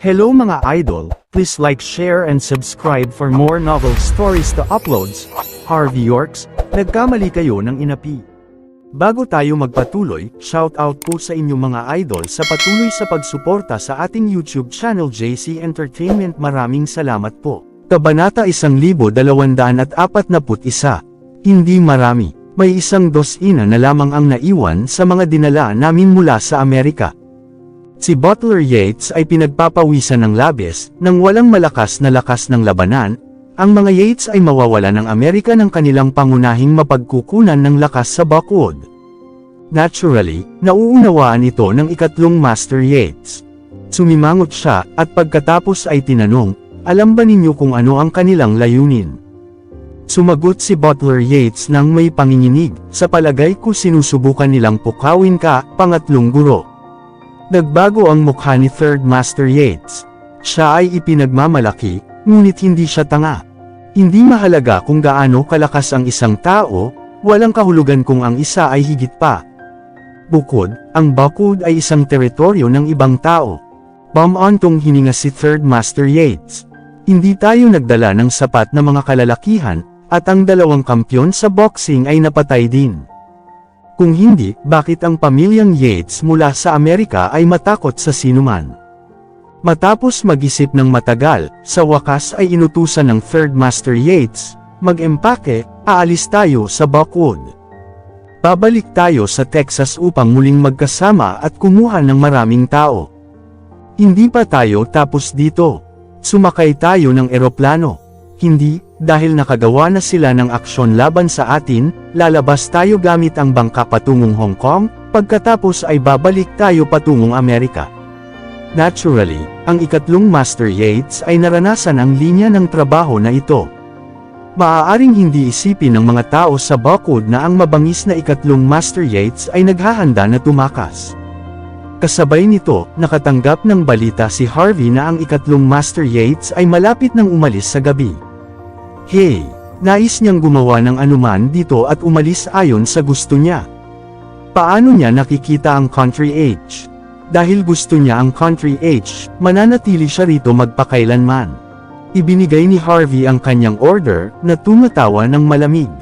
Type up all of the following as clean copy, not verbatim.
Hello mga idol, please like, share and subscribe for more novel stories to uploads. Harvey Yorks, nagkamali kayo ng inapi. Bago tayo magpatuloy, shoutout po sa inyong mga idol sa patuloy sa pagsuporta sa ating YouTube channel JC Entertainment. Maraming salamat po. Kabanata 1241. Hindi marami, may 12 na lamang ang naiwan sa mga dinala namin mula sa Amerika. Si Butler Yates ay pinagpapawisan ng labis, nang walang malakas na lakas ng labanan. Ang mga Yates ay mawawala ng Amerika ng kanilang pangunahing mapagkukunan ng lakas sa Buckwood. Naturally, nauunawaan ito ng ikatlong Master Yates. Sumimangot siya, at pagkatapos ay tinanong, alam ba ninyo kung ano ang kanilang layunin? Sumagot si Butler Yates nang may panginginig, sa palagay ko sinusubukan nilang pukawin ka, pangatlong guro. Nagbago ang mukha ni Third Master Yates. Siya ay ipinagmamalaki, ngunit hindi siya tanga. Hindi mahalaga kung gaano kalakas ang isang tao, walang kahulugan kung ang isa ay higit pa. Bukod, ang Buckwood ay isang teritoryo ng ibang tao. Bumantong hininga si Third Master Yates. Hindi tayo nagdala ng sapat na mga kalalakihan, at ang dalawang kampyon sa boxing ay napatay din. Kung hindi, bakit ang pamilyang Yates mula sa Amerika ay matakot sa sinuman? Matapos mag-isip ng matagal, sa wakas ay inutusan ng Third Master Yates, mag-empake, aalis tayo sa Buckwood. Babalik tayo sa Texas upang muling magkasama at kumuha ng maraming tao. Hindi pa tayo tapos dito. Sumakay tayo ng eroplano. Hindi, dahil nakagawa na sila ng aksyon laban sa atin, lalabas tayo gamit ang bangka patungong Hong Kong, pagkatapos ay babalik tayo patungong Amerika. Naturally, ang ikatlong Master Yates ay naranasan ang linya ng trabaho na ito. Maaaring hindi isipin ng mga tao sa Buckwood na ang mabangis na ikatlong Master Yates ay naghahanda na tumakas. Kasabay nito, nakatanggap ng balita si Harvey na ang ikatlong Master Yates ay malapit nang umalis sa gabi. Hey! Nais niyang gumawa ng anuman dito at umalis ayon sa gusto niya. Paano niya nakikita ang country age? Dahil gusto niya ang country age, mananatili siya rito magpakailanman. Ibinigay ni Harvey ang kanyang order, na tumatawa ng malamig.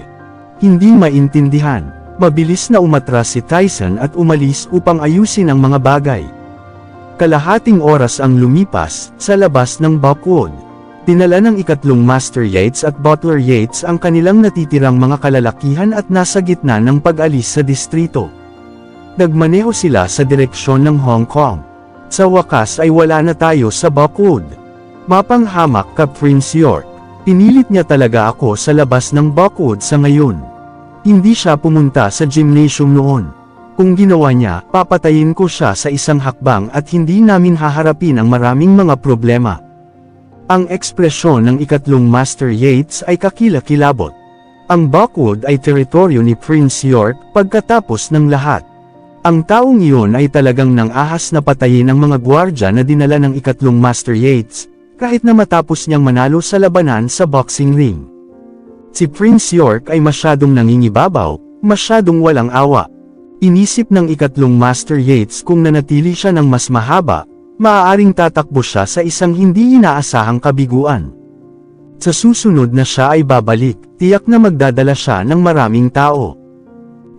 Hindi maintindihan. Mabilis na umatras si Tyson at umalis upang ayusin ang mga bagay. Kalahating oras ang lumipas, sa labas ng Buckwood. Dinala ng ikatlong Master Yates at Butler Yates ang kanilang natitirang mga kalalakihan at nasa gitna ng pag-alis sa distrito. Nagmaneho sila sa direksyon ng Hong Kong. Sa wakas ay wala na tayo sa Buckwood. Mapanghamak ka Prince York. Pinilit niya talaga ako sa labas ng Buckwood sa ngayon. Hindi siya pumunta sa gymnasium noon. Kung ginawa niya, papatayin ko siya sa isang hakbang at hindi namin haharapin ang maraming mga problema. Ang ekspresyon ng ikatlong Master Yates ay kakilakilabot. Ang Buckwood ay teritoryo ni Prince York pagkatapos ng lahat. Ang taong iyon ay talagang nang-ahas na patayin ang mga gwardya na dinala ng ikatlong Master Yates, kahit na matapos niyang manalo sa labanan sa boxing ring. Si Prince York ay masyadong nangingibabaw, masyadong walang awa. Inisip ng ikatlong Master Yates kung nanatili siya ng mas mahaba, maaaring tatakbo siya sa isang hindi inaasahang kabiguan. Sa susunod na siya ay babalik, tiyak na magdadala siya ng maraming tao.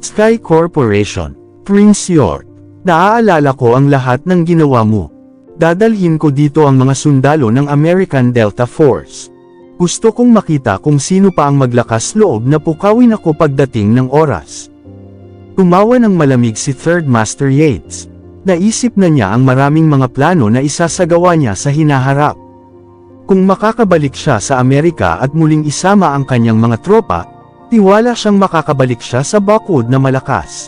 Sky Corporation, Prince York, naaalala ko ang lahat ng ginawa mo. Dadalhin ko dito ang mga sundalo ng American Delta Force. Gusto kong makita kung sino pa ang maglakas loob na pukawin ako pagdating ng oras. Tumawa ng malamig si Third Master Yates. Naisip na niya ang maraming mga plano na isasagawa niya sa hinaharap. Kung makakabalik siya sa Amerika at muling isama ang kanyang mga tropa, tiwala siyang makakabalik siya sa Buckwood na malakas.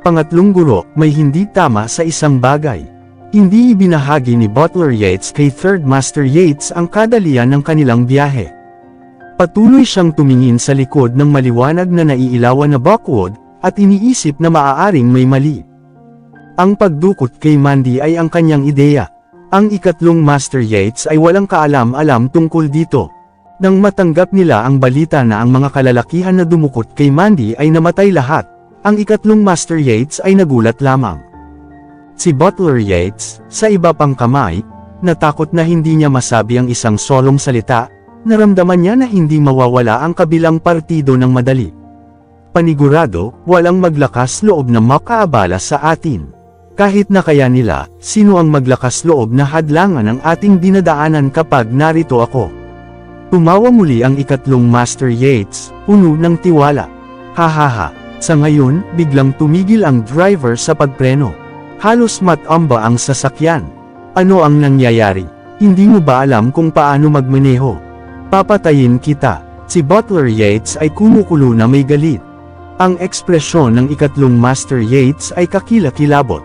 Pangatlong guro, may hindi tama sa isang bagay. Hindi ibinahagi ni Butler Yates kay Third Master Yates ang kadalian ng kanilang biyahe. Patuloy siyang tumingin sa likod ng maliwanag na naiilawan na Buckwood, at iniisip na maaaring may mali. Ang pagdukot kay Mandy ay ang kanyang ideya. Ang ikatlong Master Yates ay walang kaalam-alam tungkol dito. Nang matanggap nila ang balita na ang mga kalalakihan na dumukot kay Mandy ay namatay lahat, ang ikatlong Master Yates ay nagulat lamang. Si Butler Yates, sa iba pang kamay, Natakot na hindi niya masabi ang isang solong salita, naramdaman niya na hindi mawawala ang kabilang partido ng madali. Panigurado, walang maglakas loob na makaabala sa atin. Kahit na kaya nila, sino ang maglakas loob na hadlangan ang ating dinadaanan kapag narito ako? Tumawa muli ang ikatlong Master Yates, puno ng tiwala. Hahaha, sa ngayon, biglang tumigil ang driver sa pagpreno. Halos matamba ang sasakyan. Ano ang nangyayari? Hindi mo ba alam kung paano magmaneho? Papatayin kita. Si Butler Yates ay kumukulo na may galit. Ang ekspresyon ng ikatlong Master Yates ay kakilakilabot.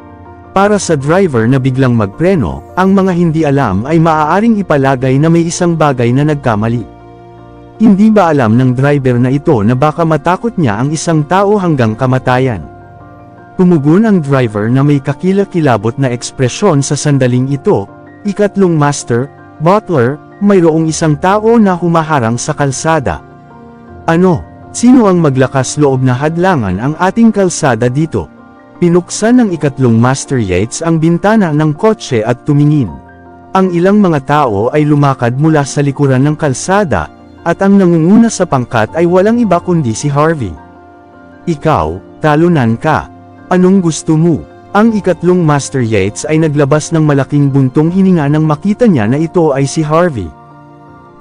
Para sa driver na biglang magpreno, ang mga hindi alam ay maaaring ipalagay na may isang bagay na nagkamali. Hindi ba alam ng driver na ito na baka matakot niya ang isang tao hanggang kamatayan? Tumugon ang driver na may kakilakilabot na ekspresyon sa sandaling ito. Ikatlong Master, Butler, mayroong isang tao na humaharang sa kalsada. Ano? Sino ang maglakas loob na hadlangan ang ating kalsada dito? Pinuksan ng ikatlong Master Yates ang bintana ng kotse at tumingin. Ang ilang mga tao ay lumakad mula sa likuran ng kalsada, at ang nangunguna sa pangkat ay walang iba kundi si Harvey. Ikaw, talunan ka. Anong gusto mo? Ang ikatlong Master Yates ay naglabas ng malaking buntong hininga nang makita niya na ito ay si Harvey.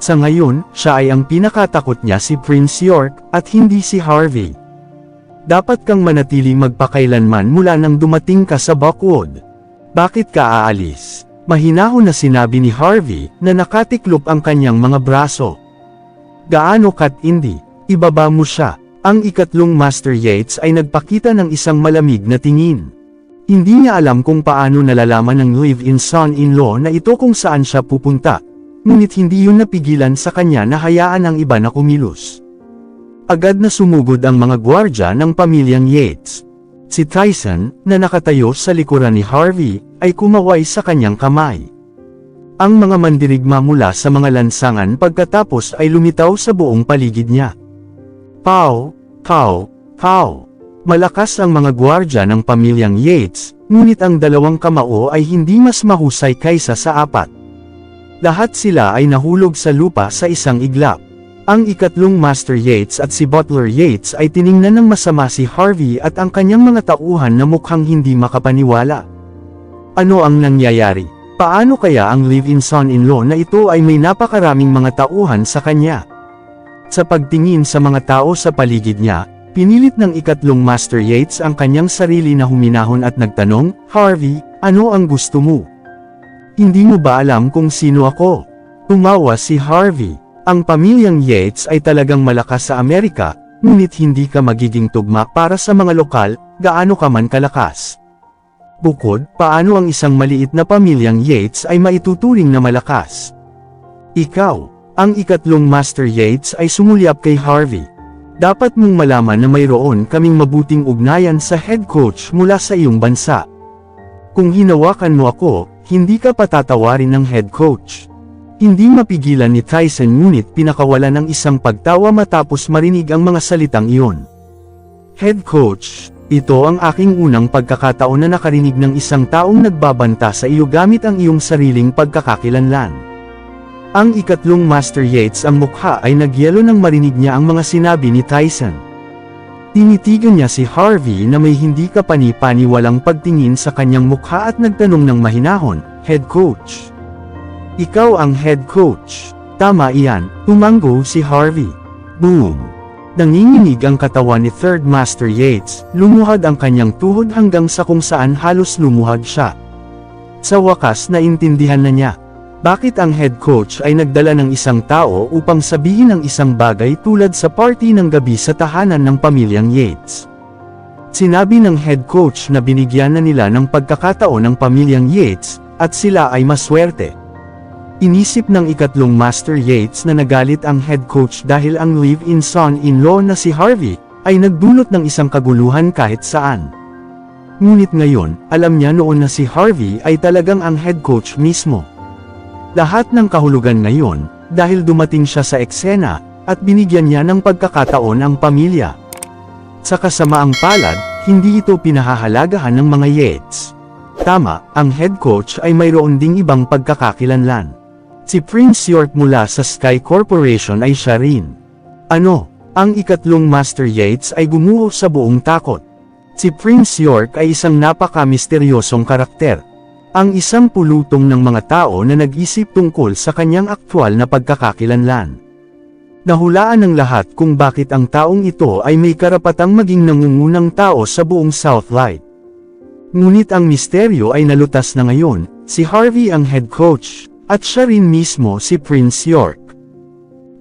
Sa ngayon, siya ay ang pinakatakot niya si Prince York, at hindi si Harvey. Dapat kang manatiling magpakailanman mula nang dumating ka sa Buckwood. Bakit ka aalis? Mahinahon na sinabi ni Harvey, na nakatiklop ang kanyang mga braso. Gaano kat hindi? Ibaba mo siya. Ang ikatlong Master Yates ay nagpakita ng isang malamig na tingin. Hindi niya alam kung paano nalalaman ng live-in son-in-law na ito kung saan siya pupunta, ngunit hindi yun napigilan sa kanya na hayaan ang iba na kumilos. Agad na sumugod ang mga gwardya ng pamilyang Yates. Si Tyson, na nakatayo sa likuran ni Harvey, ay kumaway sa kanyang kamay. Ang mga mandirigma mula sa mga lansangan pagkatapos ay lumitaw sa buong paligid niya. Pow! Pow! Pow! Malakas ang mga gwardya ng pamilyang Yates, ngunit ang dalawang kamao ay hindi mas mahusay kaysa sa apat. Lahat sila ay nahulog sa lupa sa isang iglap. Ang ikatlong Master Yates at si Butler Yates ay tiningnan ng masama si Harvey at ang kanyang mga tauhan na mukhang hindi makapaniwala. Ano ang nangyayari? Paano kaya ang live-in son-in-law na ito ay may napakaraming mga tauhan sa kanya? Sa pagtingin sa mga tao sa paligid niya, pinilit ng ikatlong Master Yates ang kanyang sarili na huminahon at nagtanong, Harvey, ano ang gusto mo? Hindi mo ba alam kung sino ako? Tumawa si Harvey. Ang pamilyang Yates ay talagang malakas sa Amerika, ngunit hindi ka magiging tugma para sa mga lokal, gaano ka man kalakas. Bukod, paano ang isang maliit na pamilyang Yates ay maituturing na malakas? Ikaw, ang ikatlong Master Yates ay sumulyap kay Harvey. Dapat mong malaman na mayroon kaming mabuting ugnayan sa head coach mula sa iyong bansa. Kung hinawakan mo ako, hindi ka patatawarin ng head coach. Hindi mapigilan ni Tyson ngunit pinakawalan ng isang pagtawa matapos marinig ang mga salitang iyon. Head coach, ito ang aking unang pagkakataon na nakarinig ng isang taong nagbabanta sa iyo gamit ang iyong sariling pagkakakilanlan. Ang ikatlong Master Yates ang mukha ay nagyelo nang marinig niya ang mga sinabi ni Tyson. Tinitigan niya si Harvey na may hindi kapani-paniwalang pagtingin sa kanyang mukha at nagtanong ng mahinahon, Head coach. Ikaw ang head coach. Tama iyan, tumango si Harvey. Boom! Nanginginig ang katawan ni Third Master Yates, lumuhad ang kanyang tuhod hanggang sa kung saan halos lumuhad siya. Sa wakas naintindihan na niya. Bakit ang head coach ay nagdala ng isang tao upang sabihin ang isang bagay tulad sa party ng gabi sa tahanan ng pamilyang Yates. Sinabi ng head coach na binigyan na nila ng pagkakataon ng pamilyang Yates, at sila ay maswerte. Inisip ng ikatlong Master Yates na nagalit ang head coach dahil ang live-in son-in-law na si Harvey, ay nagdulot ng isang kaguluhan kahit saan. Ngunit ngayon, alam niya noon na si Harvey ay talagang ang head coach mismo. Lahat ng kahulugan ngayon, dahil dumating siya sa eksena, at binigyan niya ng pagkakataon ang pamilya. Sa kasamaang palad, hindi ito pinahahalagahan ng mga Yates. Tama, ang head coach ay mayroon ding ibang pagkakakilanlan. Si Prince York mula sa Sky Corporation ay siya rin. Ano? Ang ikatlong Master Yates ay gumuho sa buong takot. Si Prince York ay isang napaka-misteryosong karakter. Ang isang pulutong ng mga tao na nag-isip tungkol sa kanyang aktwal na pagkakakilanlan. Nahulaan ng lahat kung bakit ang taong ito ay may karapatang maging nangungunang tao sa buong Southlight. Ngunit ang misteryo ay nalutas na ngayon, si Harvey ang head coach, at siya rin mismo si Prince York.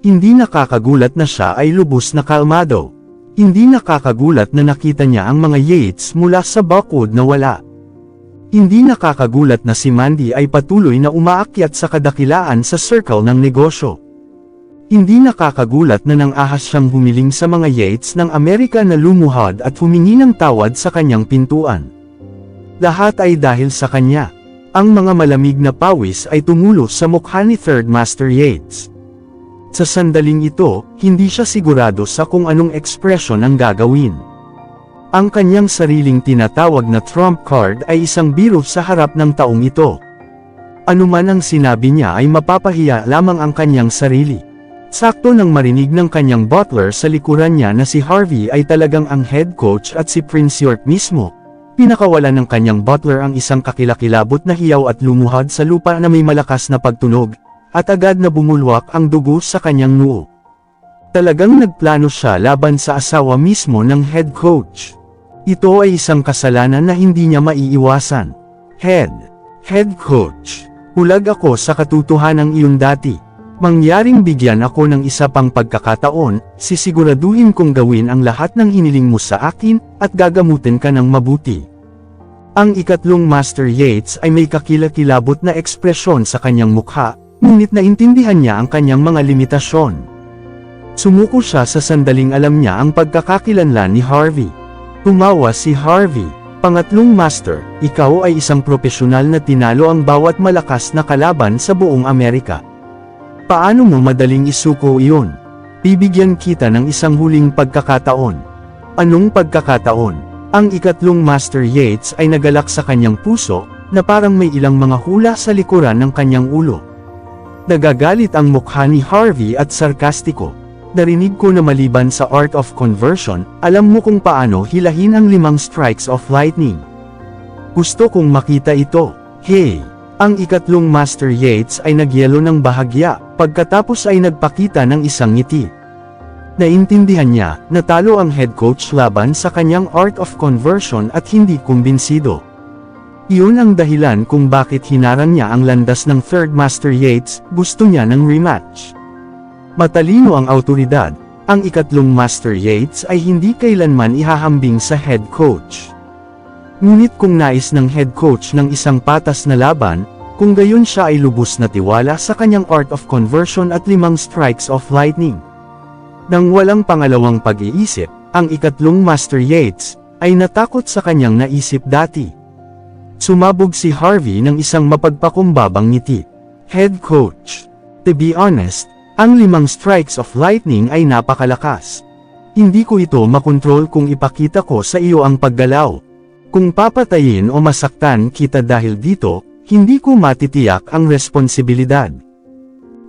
Hindi nakakagulat na siya ay lubos na kalmado. Hindi nakakagulat na nakita niya ang mga Yates mula sa Buckwood na wala. Hindi nakakagulat na si Mandy ay patuloy na umaakyat sa kadakilaan sa circle ng negosyo. Hindi nakakagulat na nang ahas siyang humiling sa mga Yates ng Amerika na lumuhad at humingi ng tawad sa kanyang pintuan. Lahat ay dahil sa kanya. Ang mga malamig na pawis ay tumulo sa mukha ni Third Master Yates. Sa sandaling ito, hindi siya sigurado sa kung anong ekspresyon ang gagawin. Ang kanyang sariling tinatawag na trump card ay isang biro sa harap ng taong ito. Anuman ang sinabi niya ay mapapahiya lamang ang kanyang sarili. Sakto nang marinig ng kanyang butler sa likuran niya na si Harvey ay talagang ang head coach at si Prince York mismo. Pinakawalan ng kanyang butler ang isang kakilakilabot na hiyaw at lumuhad sa lupa na may malakas na pagtunog, at agad na bumulwak ang dugo sa kanyang noo. Talagang nagplano siya laban sa asawa mismo ng head coach. Ito ay isang kasalanan na hindi niya maiiwasan. Head coach. Hulag ako sa katotohanang iyon dati. Mangyaring bigyan ako ng isa pang pagkakataon, sisiguraduhin kong gawin ang lahat ng hiniling mo sa akin, at gagamutin ka ng mabuti. Ang ikatlong Master Yates ay may kakilakilabot na ekspresyon sa kanyang mukha, ngunit naintindihan niya ang kanyang mga limitasyon. Sumuko siya sa sandaling alam niya ang pagkakakilanlan ni Harvey. Tumawa si Harvey. Pangatlong Master, ikaw ay isang propesyonal na tinalo ang bawat malakas na kalaban sa buong Amerika. Paano mo madaling isuko iyon? Bibigyan kita ng isang huling pagkakataon. Anong pagkakataon? Ang ikatlong Master Yates ay nagalak sa kanyang puso, na parang may ilang mga hula sa likuran ng kanyang ulo. Nagagalit ang mukha ni Harvey at sarkastiko. Narinig ko na maliban sa Art of Conversion, alam mo kung paano hilahin ang 5 strikes of lightning. Gusto kong makita ito. Hey! Ang ikatlong Master Yates ay nagyelo ng bahagya, pagkatapos ay nagpakita ng isang ngiti. Naintindihan niya, natalo ang head coach laban sa kanyang Art of Conversion at hindi kumbinsido. Iyon ang dahilan kung bakit hinarang niya ang landas ng Third Master Yates, gusto niya ng rematch. Matalino ang awtoridad, ang ikatlong Master Yates ay hindi kailanman ihahambing sa head coach. Ngunit kung nais ng head coach ng isang patas na laban, kung gayon siya ay lubos na tiwala sa kanyang Art of Conversion at 5 strikes of lightning. Nang walang pangalawang pag-iisip, ang ikatlong Master Yates ay natakot sa kanyang naisip dati. Sumabog si Harvey ng isang mapagpakumbabang ngiti. Head coach. To be honest, ang 5 strikes of lightning ay napakalakas. Hindi ko ito makontrol kung ipakita ko sa iyo ang paggalaw. Kung papatayin o masaktan kita dahil dito, hindi ko matitiyak ang responsibilidad.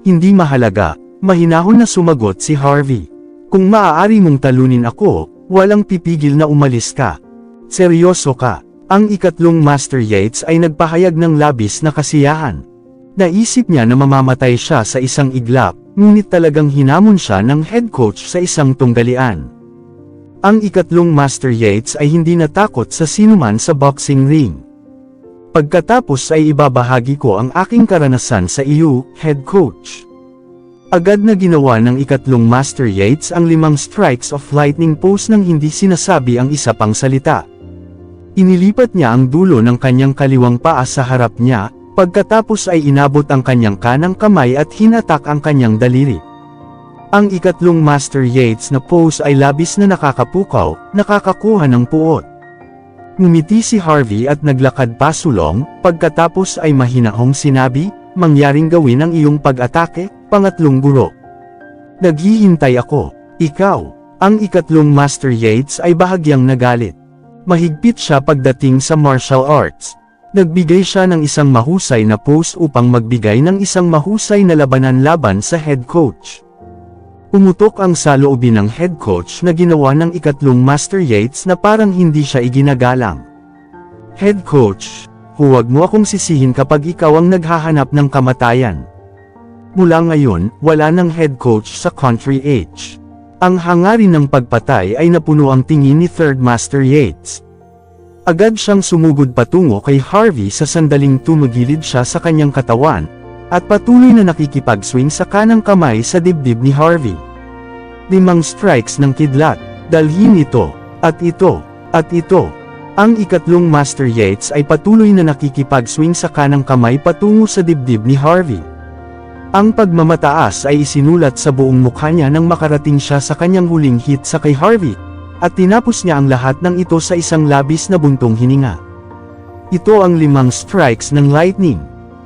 Hindi mahalaga, mahinahon na sumagot si Harvey. Kung maaari mong talunin ako, walang pipigil na umalis ka. Seryoso ka. Ang ikatlong Master Yates ay nagpahayag ng labis na kasiyahan. Naisip niya na mamamatay siya sa isang iglap, ngunit talagang hinamon siya ng head coach sa isang tunggalian. Ang ikatlong Master Yates ay hindi natakot sa sinuman sa boxing ring. Pagkatapos ay ibabahagi ko ang aking karanasan sa iyo, head coach. Agad na ginawa ng ikatlong Master Yates ang 5 strikes of lightning pose nang hindi sinasabi ang isa pang salita. Inilipat niya ang dulo ng kanyang kaliwang paa sa harap niya, pagkatapos ay inabot ang kanyang kanang kamay at hinatak ang kanyang daliri. Ang ikatlong Master Yates na pose ay labis na nakakapukaw, nakakakuha ng puot. Ngumiti si Harvey at naglakad pasulong, pagkatapos ay mahinahong sinabi, mangyaring gawin ang iyong pag-atake, pangatlong guro. Naghihintay ako. Ikaw. Ang ikatlong Master Yates ay bahagyang nagalit. Mahigpit siya pagdating sa martial arts. Nagbigay siya ng isang mahusay na pose upang magbigay ng isang mahusay na labanan laban sa head coach. Pumutok ang saloobin ng head coach na ginawa ng ikatlong Master Yates na parang hindi siya iginagalang. Head coach, huwag mo akong sisihin kapag ikaw ang naghahanap ng kamatayan. Mula ngayon, wala ng head coach sa Country H. Ang hangarin ng pagpatay ay napuno ang tingin ni Third Master Yates. Agad siyang sumugod patungo kay Harvey sa sandaling tumagilid siya sa kanyang katawan, at patuloy na nakikipag-swing sa kanang kamay sa dibdib ni Harvey. 5 strikes ng kidlat, dalhin ito, at ito, at ito. Ang ikatlong Master Yates ay patuloy na nakikipag-swing sa kanang kamay patungo sa dibdib ni Harvey. Ang pagmamataas ay isinulat sa buong mukha niya nang makarating siya sa kanyang huling hit sa kay Harvey. At tinapos niya ang lahat ng ito sa isang labis na buntong hininga. Ito ang 5 strikes ng Lightning.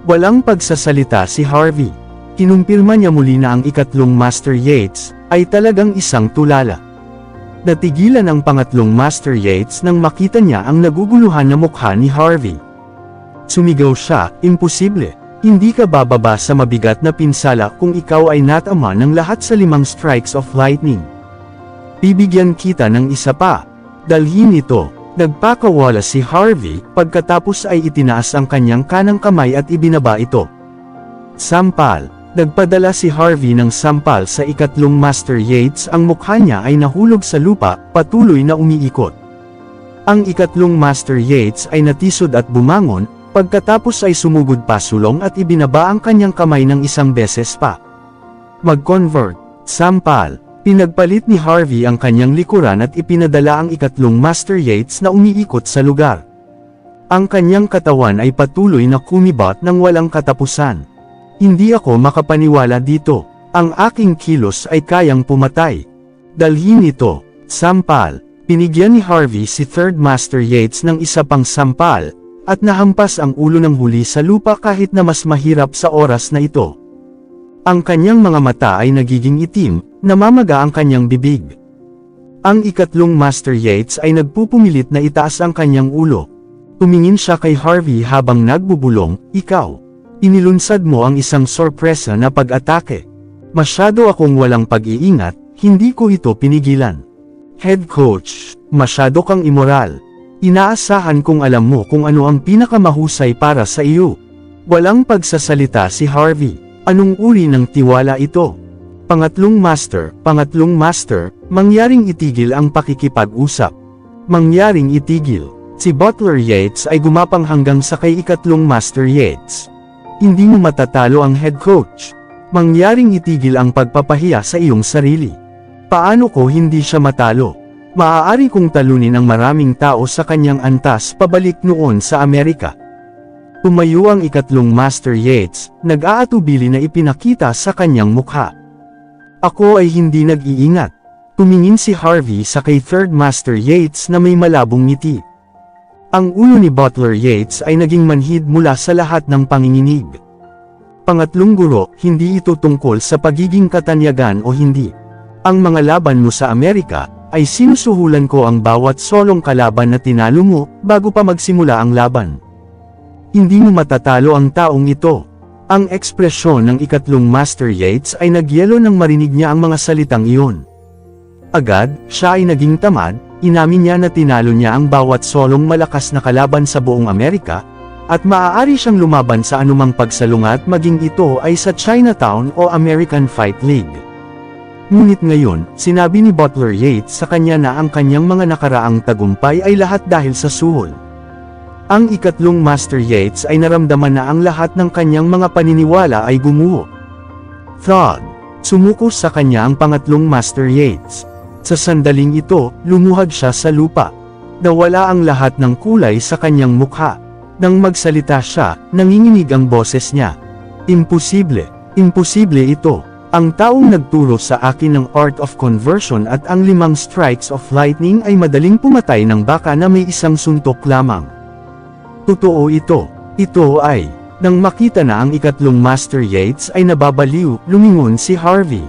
Walang pagsasalita si Harvey. Kinumpirma niya muli na ang ikatlong Master Yates ay talagang isang tulala. Natigilan ang pangatlong Master Yates nang makita niya ang naguguluhan na mukha ni Harvey. Sumigaw siya, imposible. Hindi ka bababa sa mabigat na pinsala kung ikaw ay natama ng lahat sa 5 strikes of lightning. Bibigyan kita ng isa pa. Dalhin ito. Nagpakawala si Harvey, pagkatapos ay itinaas ang kanyang kanang kamay at ibinaba ito. Sampal. Nagpadala si Harvey ng sampal sa ikatlong Master Yates, ang mukha niya ay nahulog sa lupa, patuloy na umiikot. Ang ikatlong Master Yates ay natisod at bumangon, pagkatapos ay sumugod pasulong at ibinaba ang kanyang kamay ng isang beses pa. Mag-convert. Sampal. Pinagpalit ni Harvey ang kanyang likuran at ipinadala ang ikatlong Master Yates na umiikot sa lugar. Ang kanyang katawan ay patuloy na kumibat ng walang katapusan. Hindi ako makapaniwala dito. Ang aking kilos ay kayang pumatay. Dalhin ito. Sampal. Pinigyan ni Harvey si Third Master Yates ng isa pang sampal, at nahampas ang ulo ng huli sa lupa kahit na mas mahirap sa oras na ito. Ang kanyang mga mata ay nagiging itim, namamaga ang kanyang bibig. Ang ikatlong Master Yates ay nagpupumilit na itaas ang kanyang ulo. Tumingin siya kay Harvey habang nagbubulong, ikaw. Inilunsad mo ang isang sorpresa na pag-atake. Masyado akong walang pag-iingat, hindi ko ito pinigilan. Head coach, masyado kang immoral. Inaasahan kong alam mo kung ano ang pinakamahusay para sa iyo. Walang pagsasalita si Harvey. Anong uri ng tiwala ito? Pangatlong master, mangyaring itigil ang pakikipag-usap. Mangyaring itigil. Si Butler Yates ay gumapang hanggang sa kay ikatlong Master Yates. Hindi mo matatalo ang head coach. Mangyaring itigil ang pagpapahiya sa iyong sarili. Paano ko hindi siya matalo? Maaari kong talunin ang maraming tao sa kanyang antas pabalik noon sa Amerika. Tumayo ang ikatlong Master Yates, nag-aatubili na ipinakita sa kanyang mukha. Ako ay hindi nag-iingat. Tumingin si Harvey sa kay Third Master Yates na may malabong ngiti. Ang ulo ni Butler Yates ay naging manhid mula sa lahat ng panginginig. Pangatlong guro, hindi ito tungkol sa pagiging katanyagan o hindi. Ang mga laban mo sa Amerika, ay sinusuhulan ko ang bawat solong kalaban na tinalo mo, bago pa magsimula ang laban. Hindi mo matatalo ang taong ito. Ang ekspresyon ng ikatlong Master Yates ay nagyelo nang marinig niya ang mga salitang iyon. Agad, siya ay naging tamad, inamin niya na tinalo niya ang bawat solong malakas na kalaban sa buong Amerika, at maaari siyang lumaban sa anumang pagsalungat maging ito ay sa Chinatown o American Fight League. Ngunit ngayon, sinabi ni Butler Yates sa kanya na ang kanyang mga nakaraang tagumpay ay lahat dahil sa suhol. Ang ikatlong Master Yates ay naramdaman na ang lahat ng kanyang mga paniniwala ay gumuho. Thud! Sumuko sa kanya ang pangatlong Master Yates. Sa sandaling ito, lumuhad siya sa lupa. Nawala ang lahat ng kulay sa kanyang mukha. Nang magsalita siya, nanginginig ang boses niya. Imposible! Imposible ito! Ang taong nagturo sa akin ng Art of Conversion at ang 5 strikes of lightning ay madaling pumatay ng baka na may isang suntok lamang. Totoo ito. Ito ay, nang makita na ang ikatlong Master Yates ay nababaliw, lumingon si Harvey.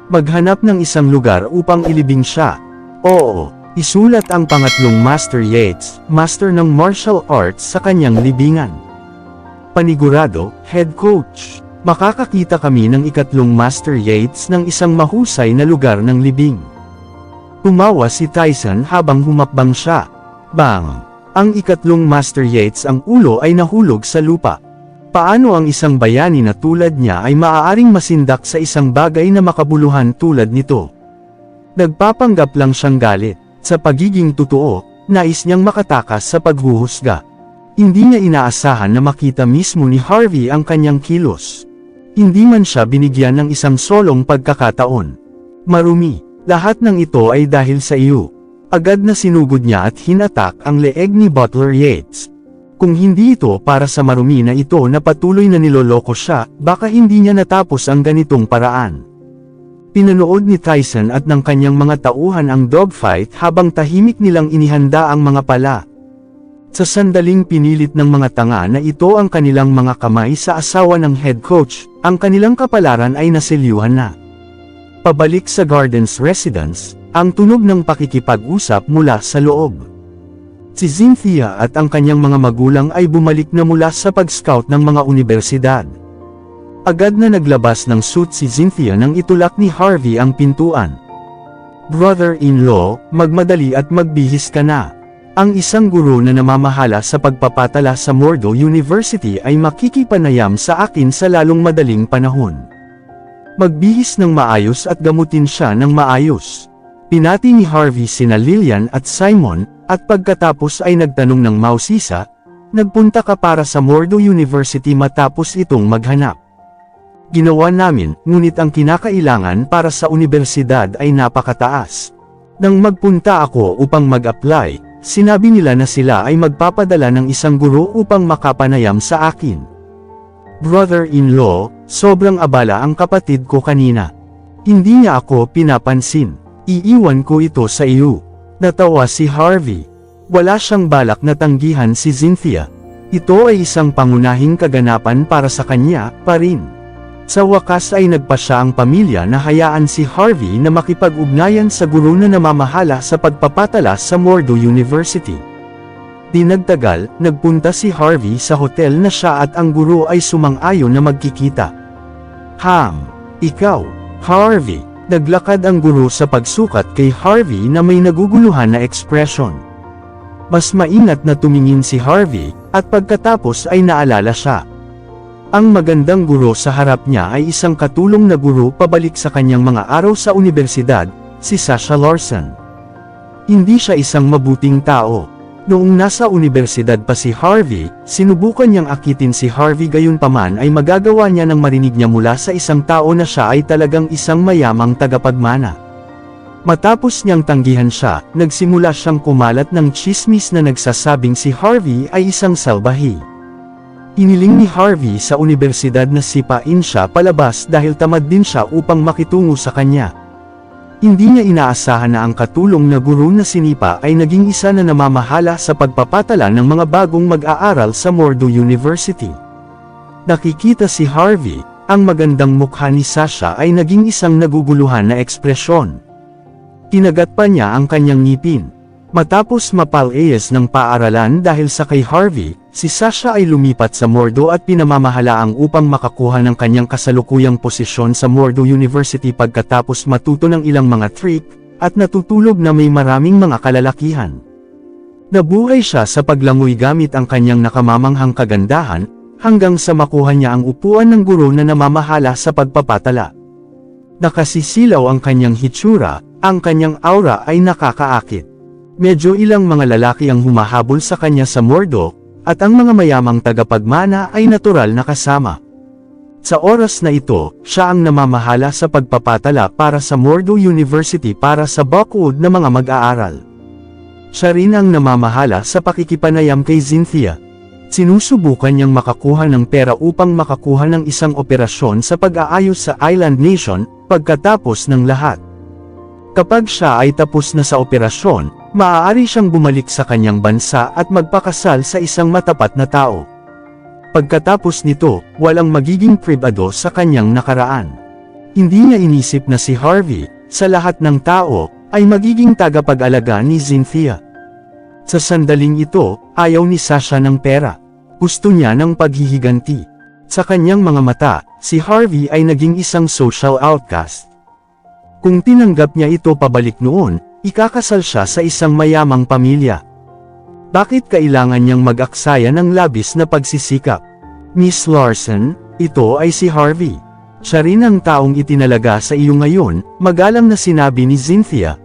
Maghanap ng isang lugar upang ilibing siya. Oo, Isulat ang pangatlong Master Yates, Master ng Martial Arts sa kanyang libingan. Panigurado, Head Coach. Makakakita kami ng ikatlong Master Yates ng isang mahusay na lugar ng libing. Tumawa si Tyson habang humakbang siya. Bang! Ang ikatlong Master Yates ang ulo ay nahulog sa lupa. Paano ang isang bayani na tulad niya ay maaaring masindak sa isang bagay na makabuluhan tulad nito? Nagpapanggap lang siyang galit. Sa pagiging totoo, nais niyang makatakas sa paghuhusga. Hindi niya inaasahan na makita mismo ni Harvey ang kanyang kilos. Hindi man siya binigyan ng isang solong pagkakataon. Marumi, lahat ng ito ay dahil sa iyo. Agad na sinugod niya at hinatak ang leeg ni Butler Yates. Kung hindi ito para sa marumi na ito na patuloy na niloloko siya, baka hindi niya natapos ang ganitong paraan. Pinanood ni Tyson at ng kanyang mga tauhan ang dogfight habang tahimik nilang inihanda ang mga pala. Sa sandaling pinilit ng mga tanga na ito ang kanilang mga kamay sa asawa ng head coach, ang kanilang kapalaran ay naselyuhan na. Pabalik sa Gardens residence, ang tunog ng pakikipag-usap mula sa loob. Si Cynthia at ang kanyang mga magulang ay bumalik na mula sa pag-scout ng mga universidad. Agad na naglabas ng suit si Cynthia nang itulak ni Harvey ang pintuan. Brother-in-law, magmadali at magbihis ka na. Ang isang guro na namamahala sa pagpapatala sa Mordo University ay makikipanayam sa akin sa lalong madaling panahon. Magbihis ng maayos at gamutin siya ng maayos. Pinati ni Harvey sina Lillian at Simon, at pagkatapos ay nagtanong ng mausisa, nagpunta ka para sa Mordo University matapos itong maghanap. Ginawa namin, ngunit ang kinakailangan para sa universidad ay napakataas. Nang magpunta ako upang mag-apply, sinabi nila na sila ay magpapadala ng isang guro upang makapanayam sa akin. Brother-in-law, sobrang abala ang kapatid ko kanina. Hindi niya ako pinapansin. Iiwan ko ito sa iyo. Natawa si Harvey. Wala siyang balak na tanggihan si Cynthia. Ito ay isang pangunahing kaganapan para sa kanya, pa rin. Sa wakas ay nagpasya ang pamilya na hayaan si Harvey na makipag-ugnayan sa guro na namamahala sa pagpapatala sa Mordo University. Di nagtagal, nagpunta si Harvey sa hotel na siya at ang guro ay sumang-ayon na magkikita. Ikaw, Harvey. Naglakad ang guro sa pagsukat kay Harvey na may naguguluhan na ekspresyon. Mas maingat na tumingin si Harvey, at pagkatapos ay naalala siya. Ang magandang guro sa harap niya ay isang katulong na guro pabalik sa kanyang mga araw sa universidad, si Sasha Larson. Hindi siya isang mabuting tao. Noong nasa universidad pa si Harvey, sinubukan niyang akitin si Harvey gayunpaman ay magagawa niya nang marinig niya mula sa isang tao na siya ay talagang isang mayamang tagapagmana. Matapos niyang tanggihan siya, nagsimula siyang kumalat ng tsismis na nagsasabing si Harvey ay isang salbahi. Hiniling ni Harvey sa universidad na sipain siya palabas dahil tamad din siya upang makitungo sa kanya. Hindi niya inaasahan na ang katulong na guro na sinipa ay naging isa na namamahala sa pagpapatala ng mga bagong mag-aaral sa Mordo University. Nakikita si Harvey, ang magandang mukha ni Sasha ay naging isang naguguluhan na ekspresyon. Kinagat pa niya ang kanyang ngipin. Matapos mapalayas ng paaralan dahil sa kay Harvey, si Sasha ay lumipat sa Mordo at pinamamahalaang upang makakuha ng kanyang kasalukuyang posisyon sa Mordo University pagkatapos matuto ng ilang mga trick, at natutulog na may maraming mga kalalakihan. Nabuhay siya sa paglangoy gamit ang kanyang nakamamanghang kagandahan, hanggang sa makuha niya ang upuan ng guro na namamahala sa pagpapatala. Nakasisilaw ang kanyang hitsura, ang kanyang aura ay nakakaakit. Medyo ilang mga lalaki ang humahabol sa kanya sa Mordo, at ang mga mayamang tagapagmana ay natural na kasama. Sa oras na ito, siya ang namamahala sa pagpapatala para sa Mordo University para sa Buckwood na mga mag-aaral. Siya rin ang namamahala sa pakikipanayam kay Cynthia. Sinusubukan niyang makakuha ng pera upang makakuha ng isang operasyon sa pag-aayos sa Island Nation, pagkatapos ng lahat. Kapag siya ay tapos na sa operasyon, maaari siyang bumalik sa kanyang bansa at magpakasal sa isang matapat na tao. Pagkatapos nito, walang magiging pribado sa kanyang nakaraan. Hindi niya inisip na si Harvey, sa lahat ng tao, ay magiging tagapag-alaga ni Cynthia. Sa sandaling ito, ayaw ni Sasha ng pera. Gusto niya ng paghihiganti. Sa kanyang mga mata, si Harvey ay naging isang social outcast. Kung tinanggap niya ito pabalik noon, ikakasal siya sa isang mayamang pamilya. Bakit kailangan niyang mag-aksaya ng labis na pagsisikap? Miss Larson, ito ay si Harvey. Siya rin ang taong itinalaga sa iyo ngayon, magalang na sinabi ni Cynthia.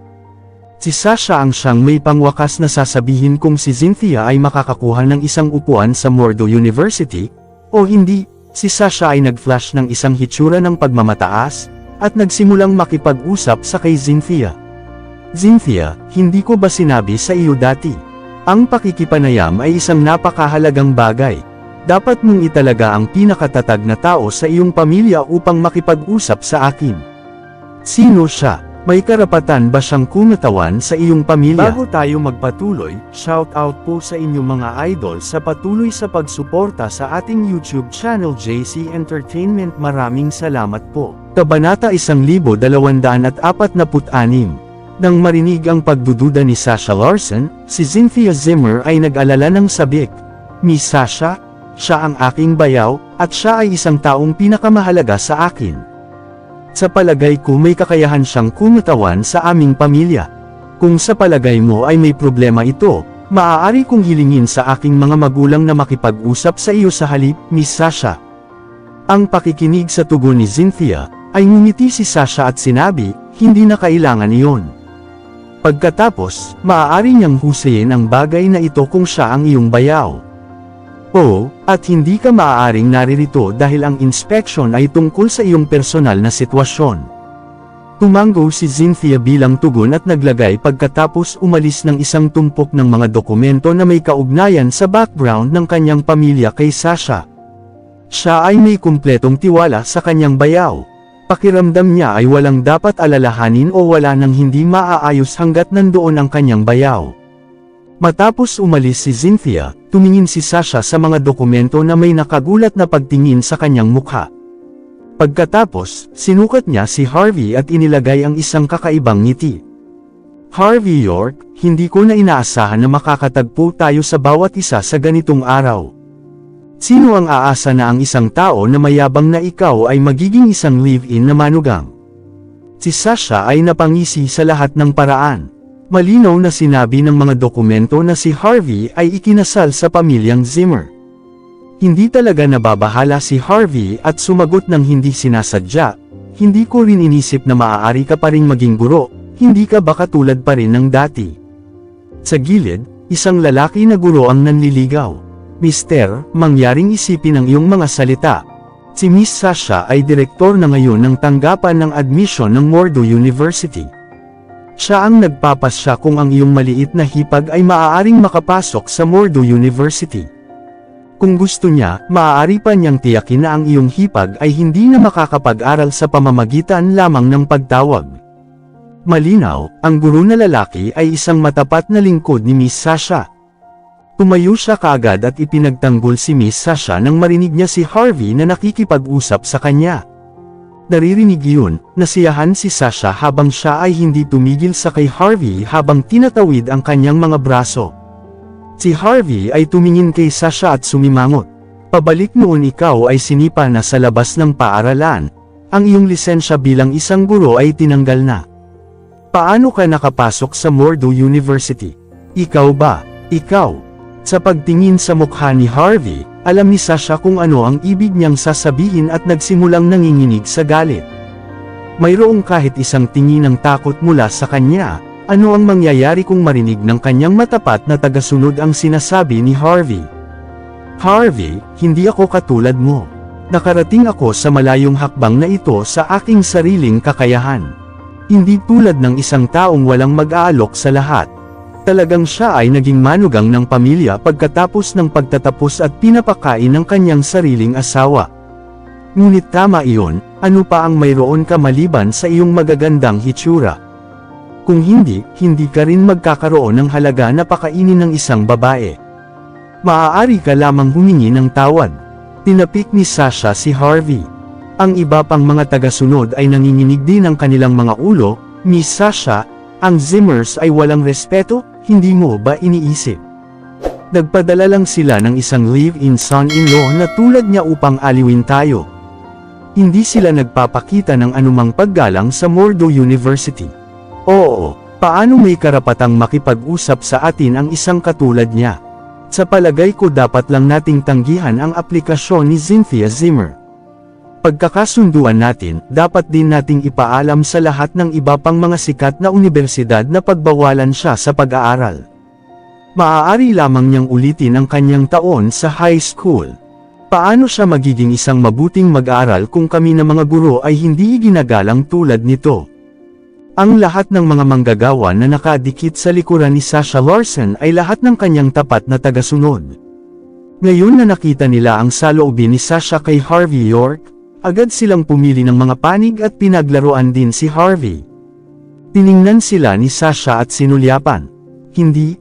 Si Sasha ang siyang may pangwakas na sasabihin kung si Cynthia ay makakakuha ng isang upuan sa Mordo University, o hindi. Si Sasha ay nag-flash ng isang hitsura ng pagmamataas, at nagsimulang makipag-usap sa kay Cynthia. Cynthia, hindi ko ba sinabi sa iyo dati? Ang pakikipanayam ay isang napakahalagang bagay. Dapat mong italaga ang pinakatatag na tao sa iyong pamilya upang makipag-usap sa akin. Sino siya? May karapatan ba siyang kumatawan sa iyong pamilya? Bago tayo magpatuloy, shoutout po sa inyong mga idol sa patuloy sa pagsuporta sa ating YouTube channel JC Entertainment. Maraming salamat po. Kabanata 1246. Nang marinig ang pagdududa ni Sasha Larson, si Cynthia Zimmer ay nag-alala ng sabik. Miss Sasha, siya ang aking bayaw, at siya ay isang taong pinakamahalaga sa akin. Sa palagay ko may kakayahan siyang kumatawan sa aming pamilya. Kung sa palagay mo ay may problema ito, maaari kong hilingin sa aking mga magulang na makipag-usap sa iyo sa halip, Miss Sasha. Ang pakikinig sa tugon ni Cynthia, ay ngumiti si Sasha at sinabi, hindi na kailangan iyon. Pagkatapos, maaari niyang husayin ang bagay na ito kung siya ang iyong bayaw. Oo, at hindi ka maaaring naririto dahil ang inspection ay tungkol sa iyong personal na sitwasyon. Tumango si Cynthia bilang tugon at naglagay pagkatapos umalis ng isang tumpok ng mga dokumento na may kaugnayan sa background ng kanyang pamilya kay Sasha. Siya ay may kumpletong tiwala sa kanyang bayaw. Pakiramdam niya ay walang dapat alalahanin o wala nang hindi maaayos hanggat nandoon ang kanyang bayaw. Matapos umalis si Cynthia, tumingin si Sasha sa mga dokumento na may nakagulat na pagtingin sa kanyang mukha. Pagkatapos, sinukat niya si Harvey at inilagay ang isang kakaibang ngiti. Harvey York, hindi ko na inaasahan na makakatagpo tayo sa bawat isa sa ganitong araw. Sino ang aasa na ang isang tao na mayabang na ikaw ay magiging isang live-in na manugang? Si Sasha ay napangisi sa lahat ng paraan. Malinaw na sinabi ng mga dokumento na si Harvey ay ikinasal sa pamilyang Zimmer. Hindi talaga nababahala si Harvey at sumagot ng hindi sinasadya, hindi ko rin inisip na maaari ka pa ring maging guro, hindi ka ba katulad pa rin ng dati? Sa gilid, isang lalaki na guro ang nanliligaw. Mister, mangyaring isipin ang iyong mga salita. Si Miss Sasha ay direktor na ngayon ng tanggapan ng admission ng Mordo University. Siya ang nagpapasya kung ang iyong maliit na hipag ay maaaring makapasok sa Mordo University. Kung gusto niya, maaari pa niyang tiyakin na ang iyong hipag ay hindi na makakapag-aral sa pamamagitan lamang ng pagtawag. Malinaw, ang guro na lalaki ay isang matapat na lingkod ni Miss Sasha. Tumayo siya kaagad at ipinagtanggol si Miss Sasha nang marinig niya si Harvey na nakikipag-usap sa kanya. Naririnig yun, nasiyahan si Sasha habang siya ay hindi tumigil sa kay Harvey habang tinatawid ang kanyang mga braso. Si Harvey ay tumingin kay Sasha at sumimangot. Pabalik noon ikaw ay sinipa na sa labas ng paaralan. Ang iyong lisensya bilang isang guro ay tinanggal na. Paano ka nakapasok sa Mordo University? Ikaw ba? Ikaw? Sa pagtingin sa mukha ni Harvey, alam ni Sasha kung ano ang ibig niyang sasabihin at nagsimulang nanginginig sa galit. Mayroong kahit isang tingin ng takot mula sa kanya. Ano ang mangyayari kung marinig ng kanyang matapat na tagasunod ang sinasabi ni Harvey? Harvey, hindi ako katulad mo. Nakarating ako sa malayong hakbang na ito sa aking sariling kakayahan. Hindi tulad ng isang taong walang mag-aalok sa lahat. Talagang siya ay naging manugang ng pamilya pagkatapos ng pagtatapos at pinapakain ng kanyang sariling asawa. Ngunit tama iyon, ano pa ang mayroon ka maliban sa iyong magagandang hitsura? Kung hindi, hindi ka rin magkakaroon ng halaga na pakainin ng isang babae. Maaari ka lamang humingi ng tawad. Tinapik ni Sasha si Harvey. Ang iba pang mga tagasunod ay nanginginig din ang kanilang mga ulo. Miss Sasha, Ang Zimmers ay walang respeto, hindi mo ba iniisip? Nagpadala lang sila ng isang live-in son-in-law na tulad niya upang aliwin tayo. Hindi sila nagpapakita ng anumang paggalang sa Mordo University. Oo, paano may karapatang makipag-usap sa atin ang isang katulad niya? Sa palagay ko dapat lang nating tanggihan ang aplikasyon ni Cynthia Zimmer. Pagkakasunduan natin, dapat din nating ipaalam sa lahat ng iba pang mga sikat na unibersidad na pagbawalan siya sa pag-aaral. Maaari lamang niyang ulitin ang kanyang taon sa high school. Paano siya magiging isang mabuting mag-aaral kung kami na mga guro ay hindi ginagalang tulad nito? Ang lahat ng mga manggagawa na nakadikit sa likuran ni Sasha Larson ay lahat ng kanyang tapat na tagasunod. Ngayon na nakita nila ang saloobin ni Sasha kay Harvey York, agad silang pumili ng mga panig at pinaglaruan din si Harvey. Tiningnan sila ni Sasha at sinulyapan. Hindi,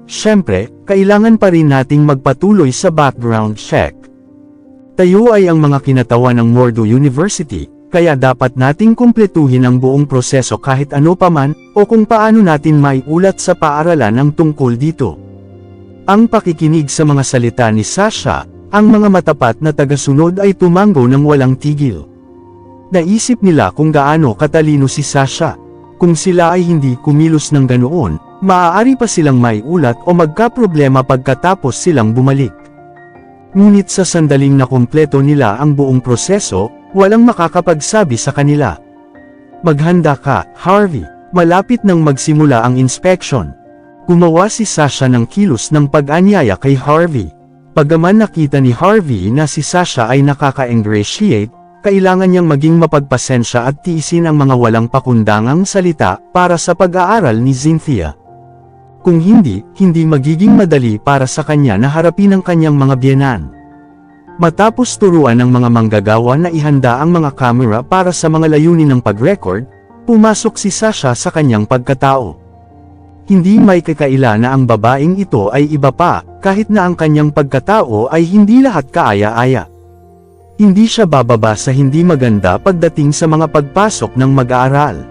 syempre, kailangan pa rin nating magpatuloy sa background check. Tayo ay ang mga kinatawan ng Mordo University, kaya dapat nating kumpletuhin ang buong proseso kahit ano paman, o kung paano natin maiulat sa paaralan ang tungkol dito. Ang pakikinig sa mga salita ni Sasha, ang mga matapat na tagasunod ay tumango ng walang tigil. Naisip nila kung gaano katalino si Sasha. Kung sila ay hindi kumilos ng ganoon, maaari pa silang maiulat o magkaproblema pagkatapos silang bumalik. Ngunit sa sandaling na kumpleto nila ang buong proseso, walang makakapagsabi sa kanila. Maghanda ka, Harvey, malapit nang magsimula ang inspection. Gumawa si Sasha ng kilos ng pag-anyaya kay Harvey. Bagaman nakita ni Harvey na si Sasha ay nakaka-ingratiate, kailangan niyang maging mapagpasensya at tiisin ang mga walang pakundangang salita para sa pag-aaral ni Cynthia. Kung hindi magiging madali para sa kanya na harapin ang kanyang mga biyenan. Matapos turuan ng mga manggagawa na ihanda ang mga kamera para sa mga layunin ng pag-record, pumasok si Sasha sa kanyang pagkatao. Hindi may kakaila na ang babaeng ito ay iba pa, kahit na ang kanyang pagkatao ay hindi lahat kaaya-aya. Hindi siya bababa sa hindi maganda pagdating sa mga pagpasok ng mag-aaral.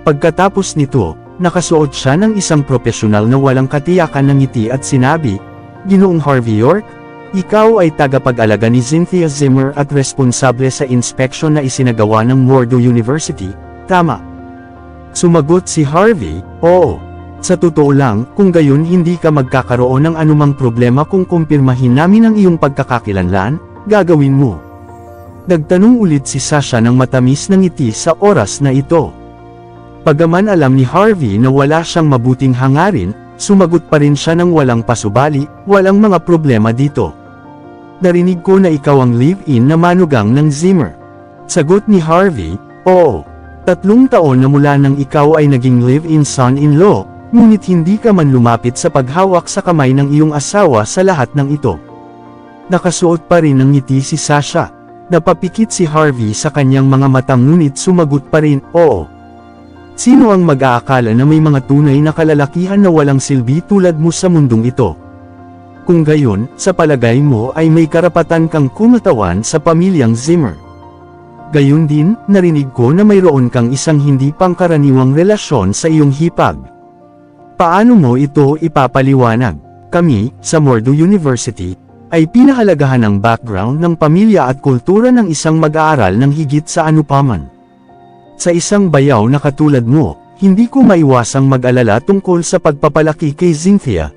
Pagkatapos nito, nakasuot siya ng isang profesional na walang katiyakan ng ngiti at sinabi, "Ginoong Harvey York, ikaw ay tagapag-alaga ni Cynthia Zimmer at responsable sa inspeksyon na isinagawa ng Mordo University, tama?" Sumagot si Harvey, "Oo. Sa totoo lang, kung gayon hindi ka magkakaroon ng anumang problema kung kumpirmahin namin ang iyong pagkakakilanlan, gagawin mo." Nagtanong ulit si Sasha ng matamis na ngiti sa oras na ito. Bagaman alam ni Harvey na wala siyang mabuting hangarin, sumagot pa rin siya ng walang pasubali, "Walang mga problema dito. Narinig ko na ikaw ang live-in na manugang ng Zimmer." Sagot ni Harvey, "Oo. 3 taon na mula nang ikaw ay naging live-in son-in-law, ngunit hindi ka man lumapit sa paghawak sa kamay ng iyong asawa sa lahat ng ito." Nakasuot pa rin ng ngiti si Sasha. Napapikit si Harvey sa kanyang mga matang ngunit sumagot pa rin, "Oo. Sino ang mag-aakala na may mga tunay na kalalakihan na walang silbi tulad mo sa mundong ito? Kung gayon, sa palagay mo ay may karapatan kang kumatawan sa pamilyang Zimmer. Gayon din, narinig ko na mayroon kang isang hindi pangkaraniwang relasyon sa iyong hipag. Paano mo ito ipapaliwanag? Kami, sa Mordo University, ay pinahalagahan ang background ng pamilya at kultura ng isang mag-aaral ng higit sa anupaman. Sa isang bayaw na katulad mo, hindi ko maiwasang mag-alala tungkol sa pagpapalaki kay Cynthia."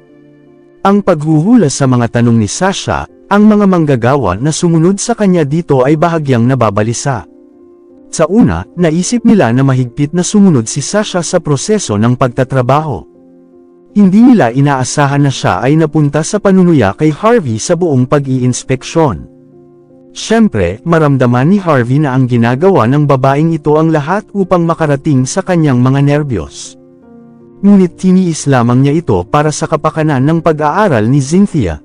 Ang paghuhula sa mga tanong ni Sasha, ang mga manggagawa na sumunod sa kanya dito ay bahagyang nababalisa. Sa una, naisip nila na mahigpit na sumunod si Sasha sa proseso ng pagtatrabaho. Hindi nila inaasahan na siya ay napunta sa panunuya kay Harvey sa buong pag-iinspeksyon. Siyempre, maramdaman ni Harvey na ang ginagawa ng babaeng ito ang lahat upang makarating sa kanyang mga nerbiyos. Ngunit tiniis lamang niya ito para sa kapakanan ng pag-aaral ni Cynthia.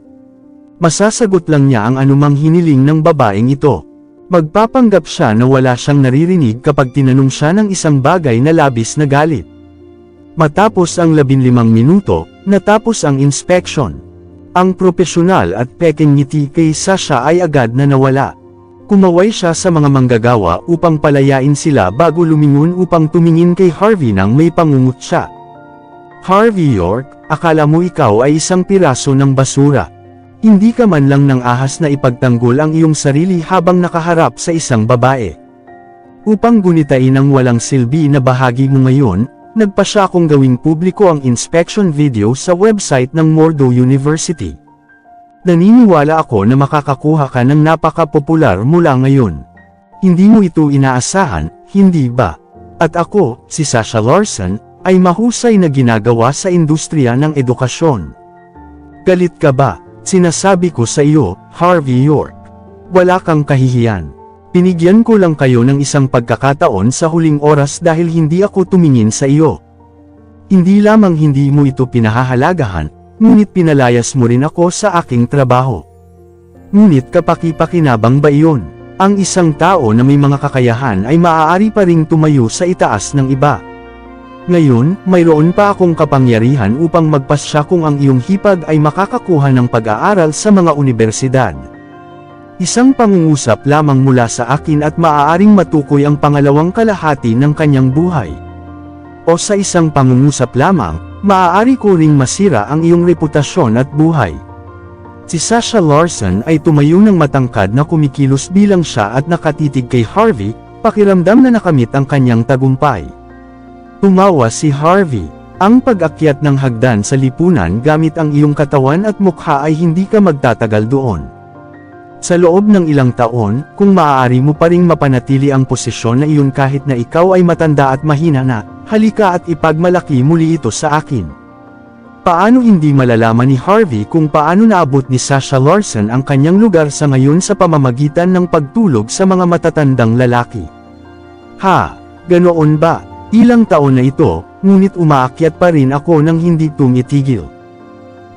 Masasagot lang niya ang anumang hiniling ng babaeng ito. Magpapanggap siya na wala siyang naririnig kapag tinanong siya ng isang bagay na labis na galit. Matapos ang 15 minuto, natapos ang inspection. Ang propesyonal at peking ngiti kay Sasha ay agad na nawala. Kumaway siya sa mga manggagawa upang palayain sila bago lumingon upang tumingin kay Harvey nang may pangungutya. Harvey York, akala mo ikaw ay isang piraso ng basura. Hindi ka man lang ng ahas na ipagtanggol ang iyong sarili habang nakaharap sa isang babae. Upang gunitain ang walang silbi na bahagi mo ngayon, nagpasya akong gawing publiko ang inspection video sa website ng Mordo University. Naniniwala ako na makakakuha ka ng napaka-popular mula ngayon. Hindi mo ito inaasahan, hindi ba? At ako, si Sasha Larson, ay mahusay na ginagawa sa industriya ng edukasyon. Galit ka ba? Sinasabi ko sa iyo, Harvey York. Wala kang kahihiyan. Pinigyan ko lang kayo ng isang pagkakataon sa huling oras dahil hindi ako tumingin sa iyo. Hindi lamang hindi mo ito pinahahalagahan, ngunit pinalayas mo rin ako sa aking trabaho. Ngunit kapaki-pakinabang ba iyon? Ang isang tao na may mga kakayahan ay maaari pa ring tumayo sa itaas ng iba. Ngayon, mayroon pa akong kapangyarihan upang magpasya kung ang iyong hipag ay makakakuha ng pag-aaral sa mga universidad. Isang pangungusap lamang mula sa akin at maaaring matukoy ang pangalawang kalahati ng kanyang buhay. O sa isang pangungusap lamang, maaari ko ring masira ang iyong reputasyon at buhay. Si Sasha Larson ay tumayo ng matangkad na kumikilos bilang siya at nakatitig kay Harvey, pakiramdam na nakamit ang kanyang tagumpay. Tumawa si Harvey. Ang pag-akyat ng hagdan sa lipunan gamit ang iyong katawan at mukha ay hindi ka magtatagal doon. Sa loob ng ilang taon, kung maaari mo pa ring mapanatili ang posisyon na iyon kahit na ikaw ay matanda at mahina na, halika at ipagmalaki muli ito sa akin. Paano hindi malalaman ni Harvey kung paano naabot ni Sasha Larson ang kanyang lugar sa ngayon sa pamamagitan ng pagtulog sa mga matatandang lalaki? Ha, ganoon ba? Ilang taon na ito, ngunit umaakyat pa rin ako nang hindi tumitigil.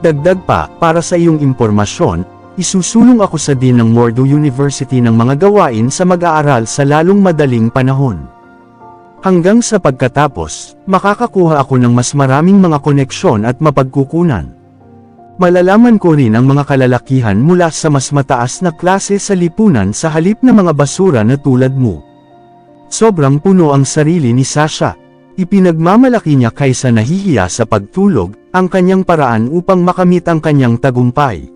Dagdag pa, para sa iyong impormasyon, isusulong ako sa Dean ng Mordo University ng mga gawain sa mag-aaral sa lalong madaling panahon. Hanggang sa pagkatapos, makakakuha ako ng mas maraming mga koneksyon at mapagkukunan. Malalaman ko rin ang mga kalalakihan mula sa mas mataas na klase sa lipunan sa halip na mga basura na tulad mo. Sobrang puno ang sarili ni Sasha. Ipinagmamalaki niya kaysa nahihiya sa pagtulog, ang kanyang paraan upang makamit ang kanyang tagumpay.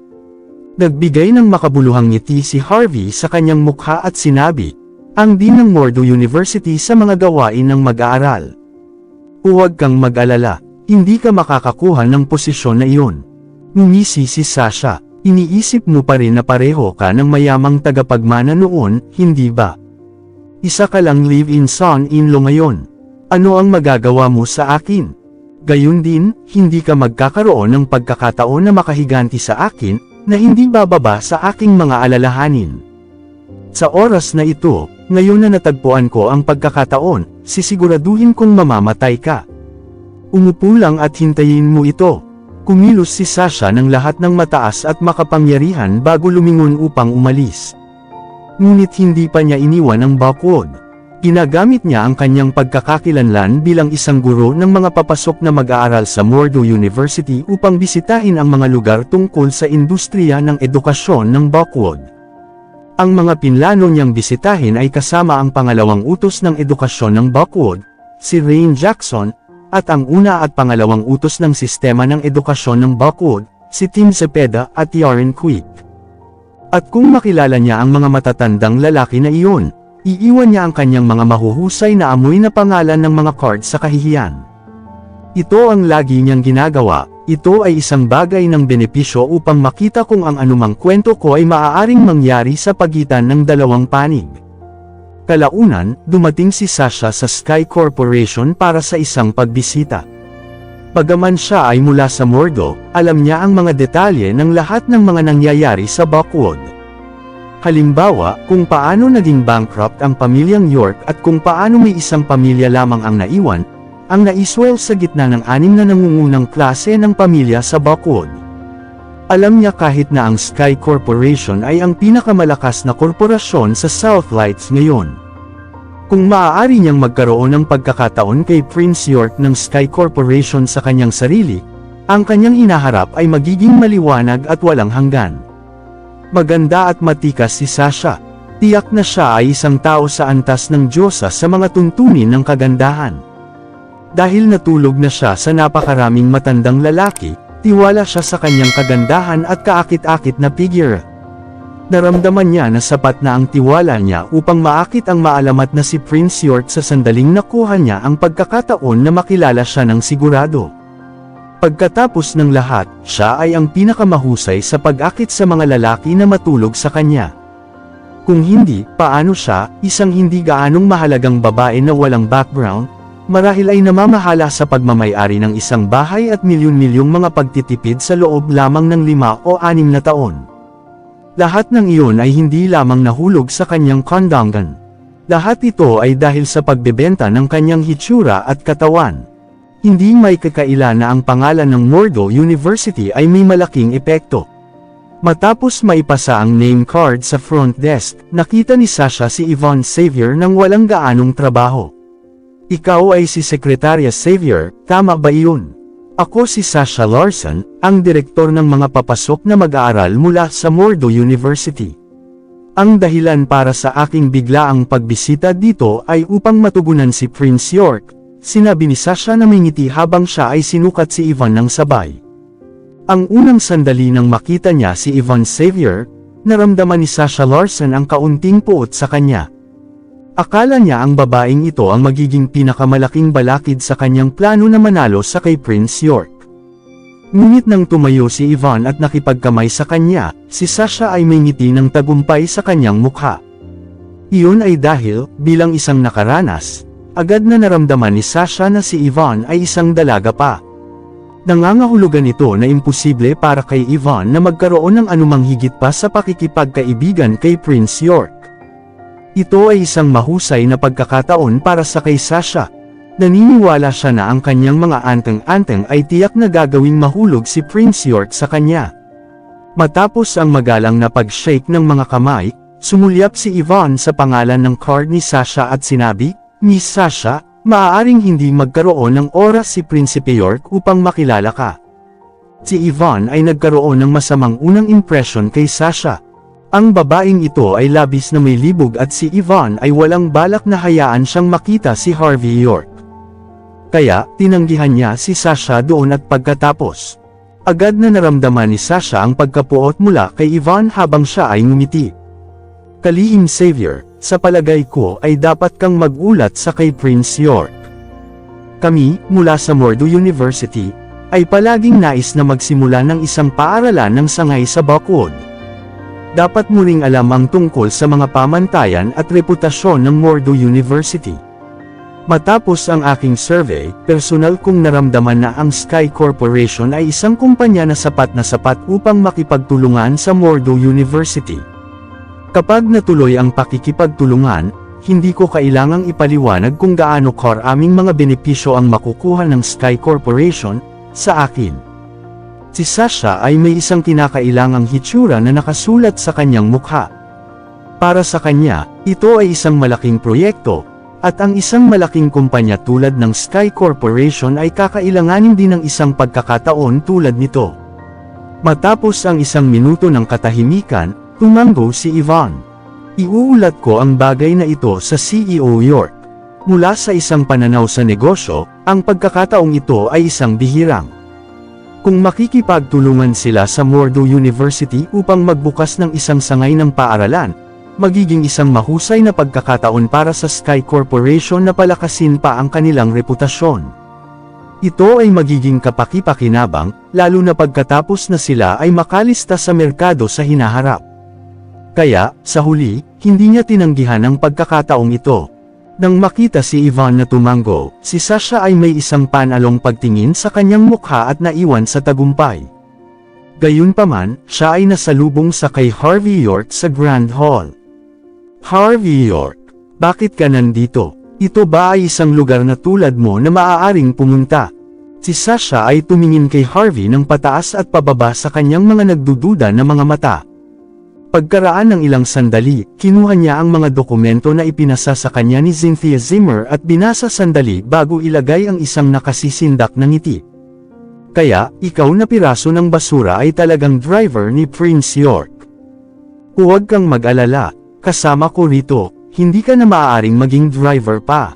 Nagbigay ng makabuluhang ngiti si Harvey sa kanyang mukha at sinabi, ang Dean ng Mordo University sa mga gawain ng mag-aaral. Huwag kang mag-alala, hindi ka makakakuha ng posisyon na iyon. Ngumisi si Sasha, iniisip mo pa rin na pareho ka ng mayamang tagapagmana noon, hindi ba? Isa ka lang live-in son-in-law ngayon. Ano ang magagawa mo sa akin? Gayun din, hindi ka magkakaroon ng pagkakataon na makahiganti sa akin, na hindi bababa sa aking mga alalahanin. Sa oras na ito, ngayon na natagpuan ko ang pagkakataon, sisiguraduhin kong mamamatay ka. Umupo lang at hintayin mo ito. Kumilos si Sasha ng lahat ng mataas at makapangyarihan bago lumingon upang umalis. Ngunit hindi pa niya iniwan ang backward. Ginagamit niya ang kanyang pagkakakilanlan bilang isang guro ng mga papasok na mag-aaral sa Mordo University upang bisitahin ang mga lugar tungkol sa industriya ng edukasyon ng backward. Ang mga pinlano niyang bisitahin ay kasama ang pangalawang utos ng edukasyon ng backward, si Rain Jackson, at ang una at pangalawang utos ng sistema ng edukasyon ng backward, si Tim Cepeda at Yaren Quick. At kung makilala niya ang mga matatandang lalaki na iyon, iiwan niya ang kanyang mga mahuhusay na amoy na pangalan ng mga card sa kahihiyan. Ito ang lagi niyang ginagawa, ito ay isang bagay ng benepisyo upang makita kung ang anumang kwento ko ay maaaring mangyari sa pagitan ng dalawang panig. Kalaunan, dumating si Sasha sa Sky Corporation para sa isang pagbisita. Bagaman siya ay mula sa Mordo, alam niya ang mga detalye ng lahat ng mga nangyayari sa backward. Halimbawa, kung paano naging bankrupt ang pamilyang York at kung paano may isang pamilya lamang ang naiwan, ang naiswell sa gitna ng 6 na nangungunang klase ng pamilya sa backward. Alam niya kahit na ang Sky Corporation ay ang pinakamalakas na korporasyon sa South Lights ngayon. Kung maaari niyang magkaroon ng pagkakataon kay Prince York ng Sky Corporation sa kanyang sarili, ang kanyang hinaharap ay magiging maliwanag at walang hanggan. Maganda at matikas si Sasha. Tiyak na siya ay isang tao sa antas ng Diyosa sa mga tuntunin ng kagandahan. Dahil natulog na siya sa napakaraming matandang lalaki, tiwala siya sa kanyang kagandahan at kaakit-akit na figure. Naramdaman niya na sapat na ang tiwala niya upang maakit ang maalamat na si Prince York sa sandaling nakuha niya ang pagkakataon na makilala siya ng sigurado. Pagkatapos ng lahat, siya ay ang pinakamahusay sa pag-akit sa mga lalaki na matulog sa kanya. Kung hindi, paano siya, isang hindi gaanong mahalagang babae na walang background, marahil ay namamahala sa pagmamayari ng isang bahay at milyon-milyong mga pagtitipid sa loob lamang ng 5 o 6 na taon. Lahat ng iyon ay hindi lamang nahulog sa kanyang kondangan. Lahat ito ay dahil sa pagbebenta ng kanyang hitsura at katawan. Hindi may kakaila na ang pangalan ng Mordo University ay may malaking epekto. Matapos maipasa ang name card sa front desk, nakita ni Sasha si Yvonne Xavier nang walang gaanong trabaho. "Ikaw ay si Sekretarya Xavier, tama ba iyon?" "Ako si Sasha Larson, ang direktor ng mga papasok na mag-aaral mula sa Mordo University. Ang dahilan para sa aking biglaang pagbisita dito ay upang matugunan si Prince York," sinabi ni Sasha na may ngiti habang siya ay sinukat si Yvonne ng sabay. Ang unang sandali nang makita niya si Yvonne Xavier, naramdaman ni Sasha Larson ang kaunting puot sa kanya. Akala niya ang babaeng ito ang magiging pinakamalaking balakid sa kanyang plano na manalo sa kay Prince York. Ngunit nang tumayo si Yvonne at nakipagkamay sa kanya, si Sasha ay may ngiti ng tagumpay sa kanyang mukha. Iyon ay dahil, bilang isang nakaranas, agad na naramdaman ni Sasha na si Yvonne ay isang dalaga pa. Nangangahulugan ito na imposible para kay Yvonne na magkaroon ng anumang higit pa sa pakikipagkaibigan kay Prince York. Ito ay isang mahusay na pagkakataon para sa kay Sasha. Naniniwala siya na ang kanyang mga anteng-anteng ay tiyak na gagawing mahulog si Prince York sa kanya. Matapos ang magalang na pag-shake ng mga kamay, sumulyap si Yvonne sa pangalan ng card ni Sasha at sinabi, "Miss Sasha, maaaring hindi magkaroon ng oras si Prinsipe York upang makilala ka." Si Yvonne ay nagkaroon ng masamang unang impresyon kay Sasha. Ang babaeng ito ay labis na may libog at si Yvonne ay walang balak na hayaan siyang makita si Harvey York. Kaya, tinanggihan niya si Sasha doon at pagkatapos, agad na naramdaman ni Sasha ang pagkapuot mula kay Yvonne habang siya ay ngumiti. "Kalihim Xavier, sa palagay ko ay dapat kang mag-ulat sa kay Prince York. Kami, mula sa Mordo University, ay palaging nais na magsimula ng isang paaralan ng sangay sa Buckwood. Dapat mo ring alam ang tungkol sa mga pamantayan at reputasyon ng Mordo University. Matapos ang aking survey, personal kong naramdaman na ang Sky Corporation ay isang kumpanya na sapat upang makipagtulungan sa Mordo University. Kapag natuloy ang pakikipagtulungan, hindi ko kailangang ipaliwanag kung gaano karaming mga benepisyo ang makukuha ng Sky Corporation sa akin." Si Sasha ay may isang kinakailangang hitsura na nakasulat sa kanyang mukha. Para sa kanya, ito ay isang malaking proyekto, at ang isang malaking kumpanya tulad ng Sky Corporation ay kakailanganin din ng isang pagkakataon tulad nito. Matapos ang 1 minuto ng katahimikan, tumango si Yvonne. "Iuulat ko ang bagay na ito sa CEO York. Mula sa isang pananaw sa negosyo, ang pagkakataong ito ay isang bihirang. Kung makikipagtulungan sila sa Mordo University upang magbukas ng isang sangay ng paaralan, magiging isang mahusay na pagkakataon para sa Sky Corporation na palakasin pa ang kanilang reputasyon. Ito ay magiging kapaki-pakinabang, lalo na pagkatapos na sila ay makalista sa merkado sa hinaharap." Kaya, sa huli, hindi niya tinanggihan ang pagkakataong ito. Nang makita si Yvonne na tumango, si Sasha ay may isang panalong pagtingin sa kanyang mukha at naiwan sa tagumpay. Gayunpaman, siya ay nasalubong sa kay Harvey York sa Grand Hall. "Harvey York, bakit ka nandito? Ito ba ay isang lugar na tulad mo na maaaring pumunta?" Si Sasha ay tumingin kay Harvey ng pataas at pababa sa kanyang mga nagdududa na mga mata. Pagkaraan ng ilang sandali, kinuha niya ang mga dokumento na ipinasa sa kanya ni Cynthia Zimmer at binasa sandali bago ilagay ang isang nakasisindak na ngiti. "Kaya, ikaw na piraso ng basura ay talagang driver ni Prince York. Huwag kang mag-alala, kasama ko rito, hindi ka na maaaring maging driver pa.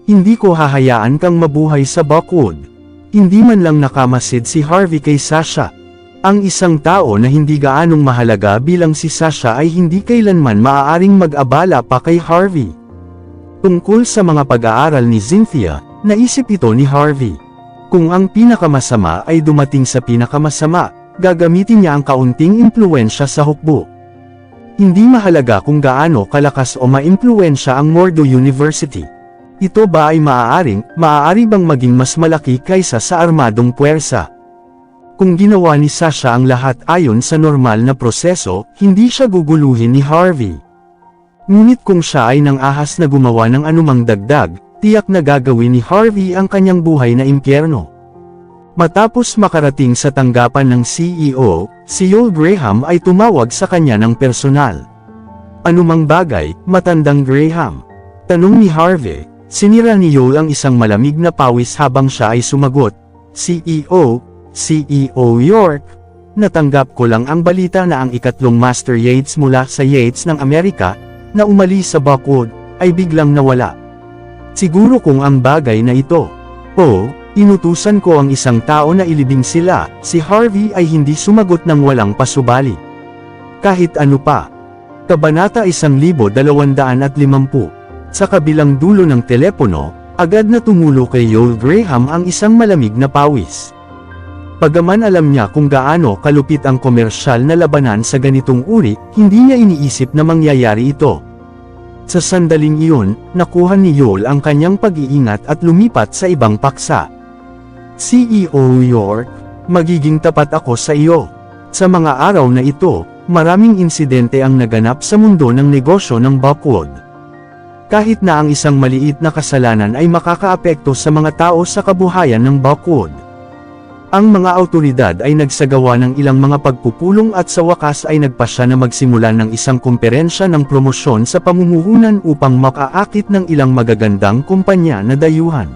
Hindi ko hahayaan kang mabuhay sa Buckwood. Hindi man lang nakamasid si Harvey kay Sasha. Ang isang tao na hindi gaanong mahalaga bilang si Sasha ay hindi kailanman maaaring mag-abala pa kay Harvey. Tungkol sa mga pag-aaral ni Cynthia, naisip ito ni Harvey. Kung ang pinakamasama ay dumating sa pinakamasama, gagamitin niya ang kaunting impluwensya sa hukbo. Hindi mahalaga kung gaano kalakas o maimpluwensya ang Mordo University. Ito ba ay maaari bang maging mas malaki kaysa sa armadong puwersa? Kung ginawa ni Sasha ang lahat ayon sa normal na proseso, hindi siya guguluhin ni Harvey. Ngunit kung siya ay nang ahas na gumawa ng anumang dagdag, tiyak na gagawin ni Harvey ang kanyang buhay na impyerno. Matapos makarating sa tanggapan ng CEO, si Joel Graham ay tumawag sa kanya ng personal. Anumang bagay, matandang Graham? Tanong ni Harvey. Sinira ni Joel ang isang malamig na pawis habang siya ay sumagot. CEO York, natanggap ko lang ang balita na ang ikatlong Master Yates mula sa Yates ng Amerika, na umalis sa Buckwood, ay biglang nawala. Siguro kung ang bagay na ito. Inutusan ko ang isang tao na ilibing sila, si Harvey ay hindi sumagot ng walang pasubali. Kahit ano pa. Kabanata 1250. Sa kabilang dulo ng telepono, agad na tumulo kay Joel Graham ang isang malamig na pawis. Bagaman alam niya kung gaano kalupit ang komersyal na labanan sa ganitong uri, hindi niya iniisip na mangyayari ito. Sa sandaling iyon, nakuha ni Joel ang kanyang pag-iingat at lumipat sa ibang paksa. CEO York, magiging tapat ako sa iyo. Sa mga araw na ito, maraming insidente ang naganap sa mundo ng negosyo ng Buckwood. Kahit na ang isang maliit na kasalanan ay makakaapekto sa mga tao sa kabuhayan ng Buckwood. Ang mga awtoridad ay nagsagawa ng ilang mga pagpupulong at sa wakas ay nagpasya na magsimula ng isang kumperensya ng promosyon sa pamumuhunan upang makaakit ng ilang magagandang kumpanya na dayuhan.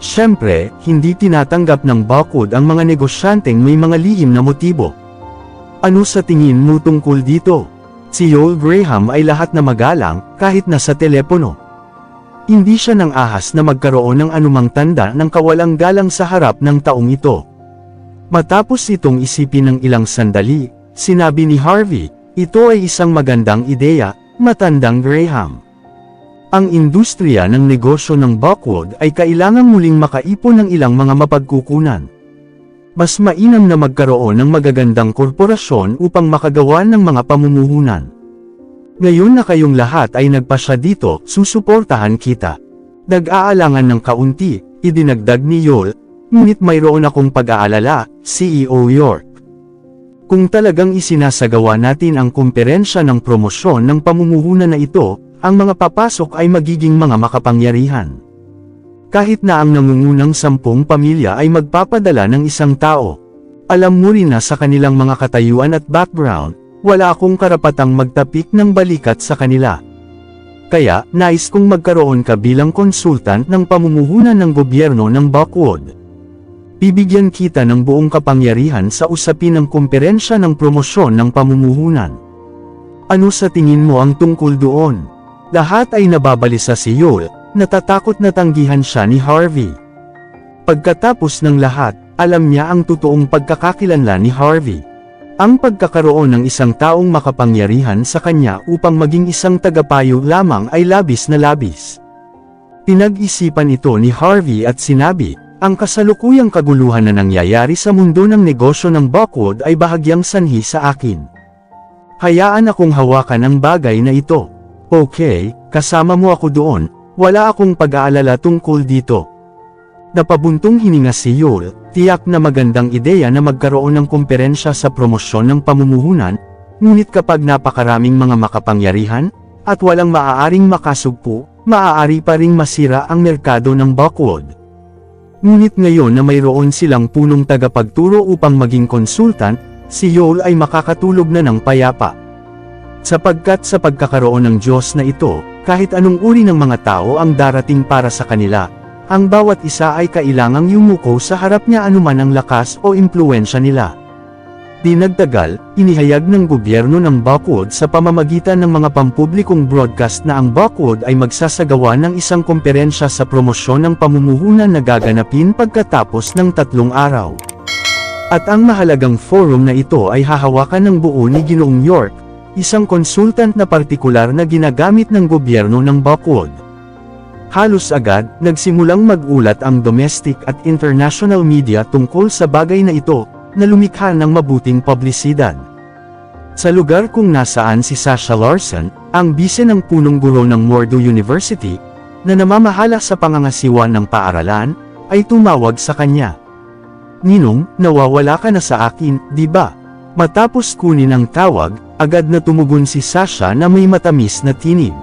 Siyempre, hindi tinatanggap ng Buckwood ang mga negosyanteng may mga lihim na motibo. Ano sa tingin mo tungkol dito? Si Joel Graham ay lahat na magalang, kahit nasa telepono. Hindi siya nang ahas na magkaroon ng anumang tanda ng kawalang galang sa harap ng taong ito. Matapos itong isipin ng ilang sandali, sinabi ni Harvey, ito ay isang magandang ideya, matandang Graham. Ang industriya ng negosyo ng Buckwood ay kailangang muling makaipon ng ilang mga mapagkukunan. Mas mainam na magkaroon ng magagandang korporasyon upang makagawa ng mga pamumuhunan. Ngayon na kayong lahat ay nagpasya dito, susuportahan kita. Nag-aalangan ng kaunti, idinagdag ni Joel, ngunit mayroon akong pag-aalala, CEO York. Kung talagang isinasagawa natin ang kumperensya ng promosyon ng pamumuhunan na ito, ang mga papasok ay magiging mga makapangyarihan. Kahit na ang nangungunang 10 pamilya ay magpapadala ng isang tao. Alam mo rin na sa kanilang mga katayuan at background, wala akong karapatang magtapik ng balikat sa kanila. Kaya, nais kong magkaroon ka bilang konsultant ng pamumuhunan ng gobyerno ng Buckwood. Bibigyan kita ng buong kapangyarihan sa usapin ng kumperensya ng promosyon ng pamumuhunan. Ano sa tingin mo ang tungkol doon? Lahat ay nababalisa si Joel. Natatakot na tanggihan siya ni Harvey. Pagkatapos ng lahat, alam niya ang totoong pagkakakilanlan ni Harvey. Ang pagkakaroon ng isang taong makapangyarihan sa kanya upang maging isang tagapayo lamang ay labis na labis. Pinag-isipan ito ni Harvey at sinabi, ang kasalukuyang kaguluhan na nangyayari sa mundo ng negosyo ng Buckwood ay bahagyang sanhi sa akin. Hayaan akong hawakan ang bagay na ito. Okay, kasama mo ako doon. Wala akong pag-aalala tungkol dito. Napabuntong hininga si Joel, tiyak na magandang ideya na magkaroon ng kumperensya sa promosyon ng pamumuhunan, ngunit kapag napakaraming mga makapangyarihan, at walang maaaring makasugpo, maaari pa ring masira ang merkado ng Buckwood. Ngunit ngayon na mayroon silang punong tagapagturo upang maging konsultant, si Joel ay makakatulog na ng payapa. Sapagkat sa pagkakaroon ng Diyos na ito, kahit anong uri ng mga tao ang darating para sa kanila, ang bawat isa ay kailangang yumuko sa harap niya anuman ang lakas o impluwensya nila. Di nagtagal, inihayag ng gobyerno ng Bacolod sa pamamagitan ng mga pampublikong broadcast na ang Bacolod ay magsasagawa ng isang komperensya sa promosyon ng pamumuhunan na gaganapin pagkatapos ng 3 araw. At ang mahalagang forum na ito ay hahawakan ng buo ni Ginoong York, isang consultant na partikular na ginagamit ng gobyerno ng Bacolod. Halos agad, nagsimulang mag-ulat ang domestic at international media tungkol sa bagay na ito, na lumikha ng mabuting publisidad. Sa lugar kung nasaan si Sasha Larson, ang bise ng punong guro ng Mordo University, na namamahala sa pangangasiwa ng paaralan, ay tumawag sa kanya. "Ninong, nawawala ka na sa akin, di ba?" Matapos kunin ang tawag, agad na tumugon si Sasha na may matamis na tinig.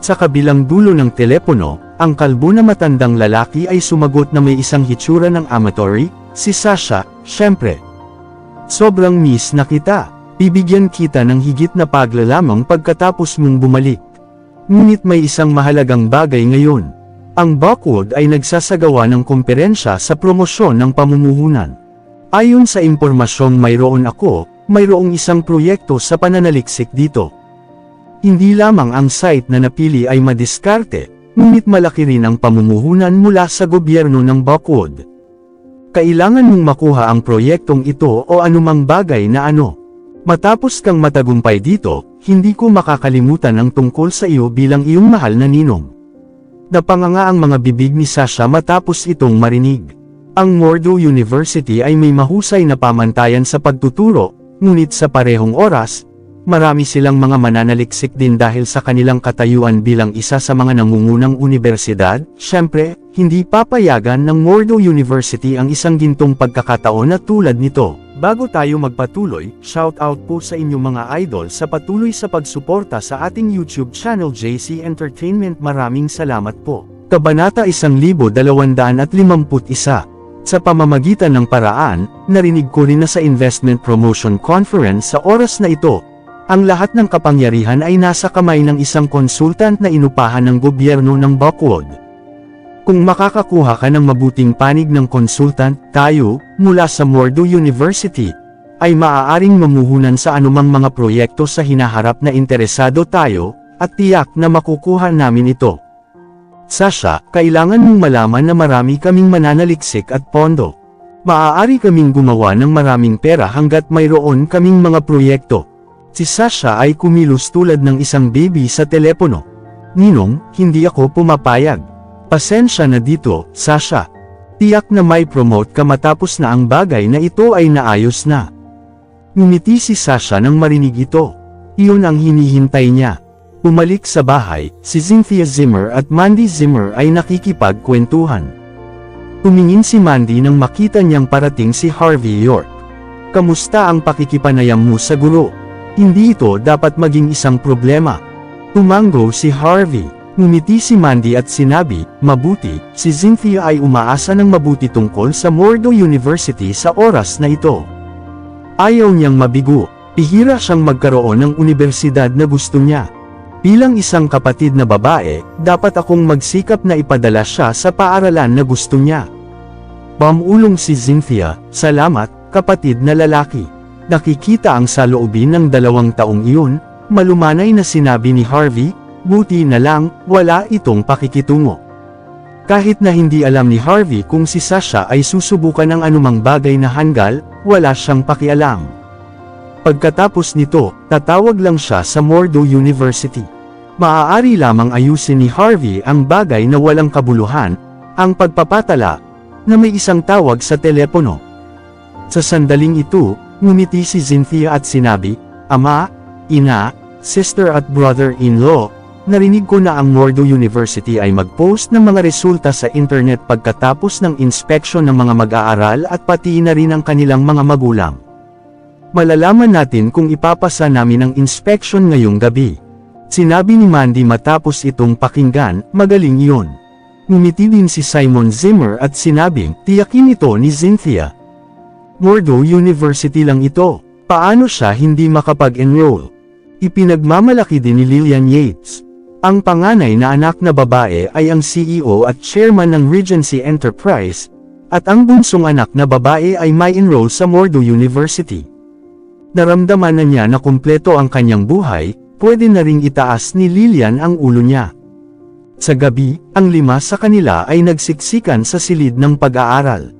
Sa kabilang dulo ng telepono, ang kalbo na matandang lalaki ay sumagot na may isang hitsura ng amatory, si Sasha, "Syempre. Sobrang miss na kita. Bibigyan kita ng higit na paglalamang pagkatapos mong bumalik. Ngunit may isang mahalagang bagay ngayon. Ang Bacolod ay nagsasagawa ng komperensya sa promosyon ng pamumuhunan. Ayon sa impormasyong mayroon mayroong isang proyekto sa pananaliksik dito. Hindi lamang ang site na napili ay madiskarte, ngunit malaki rin ang pamumuhunan mula sa gobyerno ng Bacolod. Kailangan mong makuha ang proyektong ito o anumang bagay na ano. Matapos kang matagumpay dito, hindi ko makakalimutan ang tungkol sa iyo bilang iyong mahal na ninong." Napanganga ang mga bibig ni Sasha matapos itong marinig. Ang Mordo University ay may mahusay na pamantayan sa pagtuturo, ngunit sa parehong oras, marami silang mga mananaliksik din dahil sa kanilang katayuan bilang isa sa mga nangungunang unibersidad. Siyempre, hindi papayagan ng Mordo University ang isang gintong pagkakataon na tulad nito. Bago tayo magpatuloy, shoutout po sa inyong mga idol sa patuloy sa pagsuporta sa ating YouTube channel JC Entertainment. Maraming salamat po. Kabanata 1251. Sa pamamagitan ng paraan, narinig ko rin na sa Investment Promotion Conference sa oras na ito, ang lahat ng kapangyarihan ay nasa kamay ng isang consultant na inupahan ng gobyerno ng Bacolod. Kung makakakuha ka ng mabuting panig ng consultant, tayo, mula sa Mordo University, ay maaaring mamuhunan sa anumang mga proyekto sa hinaharap na interesado tayo, at tiyak na makukuha namin ito. Sasha, kailangan mong malaman na marami kaming mananaliksik at pondo. Maaari kaming gumawa ng maraming pera hanggat mayroon kaming mga proyekto. Si Sasha ay kumilos tulad ng isang baby sa telepono. "Ninong, hindi ako pumapayag. Pasensya na dito, Sasha. Tiyak na may promote ka matapos na ang bagay na ito ay naayos na." Ngumiti si Sasha nang marinig ito. Iyon ang hinihintay niya. Bumalik sa bahay, si Cynthia Zimmer at Mandy Zimmer ay nakikipagkwentuhan. Tumingin si Mandy nang makita niyang parating si Harvey York. "Kamusta ang pakikipanayam mo sa guro? Hindi ito dapat maging isang problema." Tumango si Harvey. Ngumiti si Mandy at sinabi, "Mabuti." Si Cynthia ay umaasa ng mabuti tungkol sa Mordo University sa oras na ito. Ayaw niyang mabigo. Bihira siyang magkaroon ng universidad na gusto niya. Bilang isang kapatid na babae, dapat akong magsikap na ipadala siya sa paaralan na gusto niya. Pamulong si Cynthia, "Salamat, kapatid na lalaki." Nakikita ang saloobin ng 2 taong iyon, malumanay na sinabi ni Harvey, "Buti na lang, wala itong pakikitungo." Kahit na hindi alam ni Harvey kung si Sasha ay susubukan ng anumang bagay na hanggal, wala siyang pakialam. Pagkatapos nito, tatawag lang siya sa Mordo University. Maaari lamang ayusin ni Harvey ang bagay na walang kabuluhan, ang pagpapatala, na may isang tawag sa telepono. Sa sandaling ito, ngumiti si Cynthia at sinabi, "Ama, ina, sister at brother-in-law, narinig ko na ang Mordo University ay mag-post ng mga resulta sa internet pagkatapos ng inspeksyon ng mga mag-aaral at pati na rin ang kanilang mga magulang. Malalaman natin kung ipapasa namin ang inspection ngayong gabi." Sinabi ni Mandy matapos itong pakinggan, "Magaling iyon." Ngumiti din si Simon Zimmer at sinabing, "Tiyakin ito ni Cynthia. Mordo University lang ito. Paano siya hindi makapag-enroll?" Ipinagmamalaki din ni Lillian Yates. Ang panganay na anak na babae ay ang CEO at chairman ng Regency Enterprise, at ang bunsong anak na babae ay may enroll sa Mordo University. Naramdaman na niya na kumpleto ang kanyang buhay, pwede na ring itaas ni Lillian ang ulo niya. Sa gabi, ang 5 sa kanila ay nagsiksikan sa silid ng pag-aaral.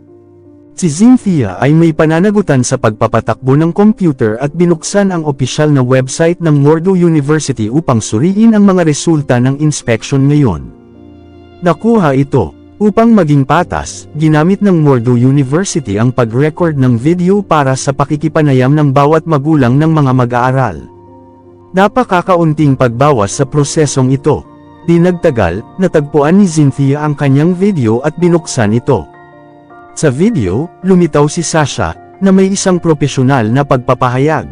Si Cynthia ay may pananagutan sa pagpapatakbo ng computer at binuksan ang opisyal na website ng Mordo University upang suriin ang mga resulta ng inspection ngayon. Nakuha ito. Upang maging patas, ginamit ng Mordo University ang pag-record ng video para sa pakikipanayam ng bawat magulang ng mga mag-aaral. Napakakaunting pagbawas sa prosesong ito. Di nagtagal, natagpuan ni Cynthia ang kanyang video at binuksan ito. Sa video, lumitaw si Sasha, na may isang propesyonal na pagpapahayag.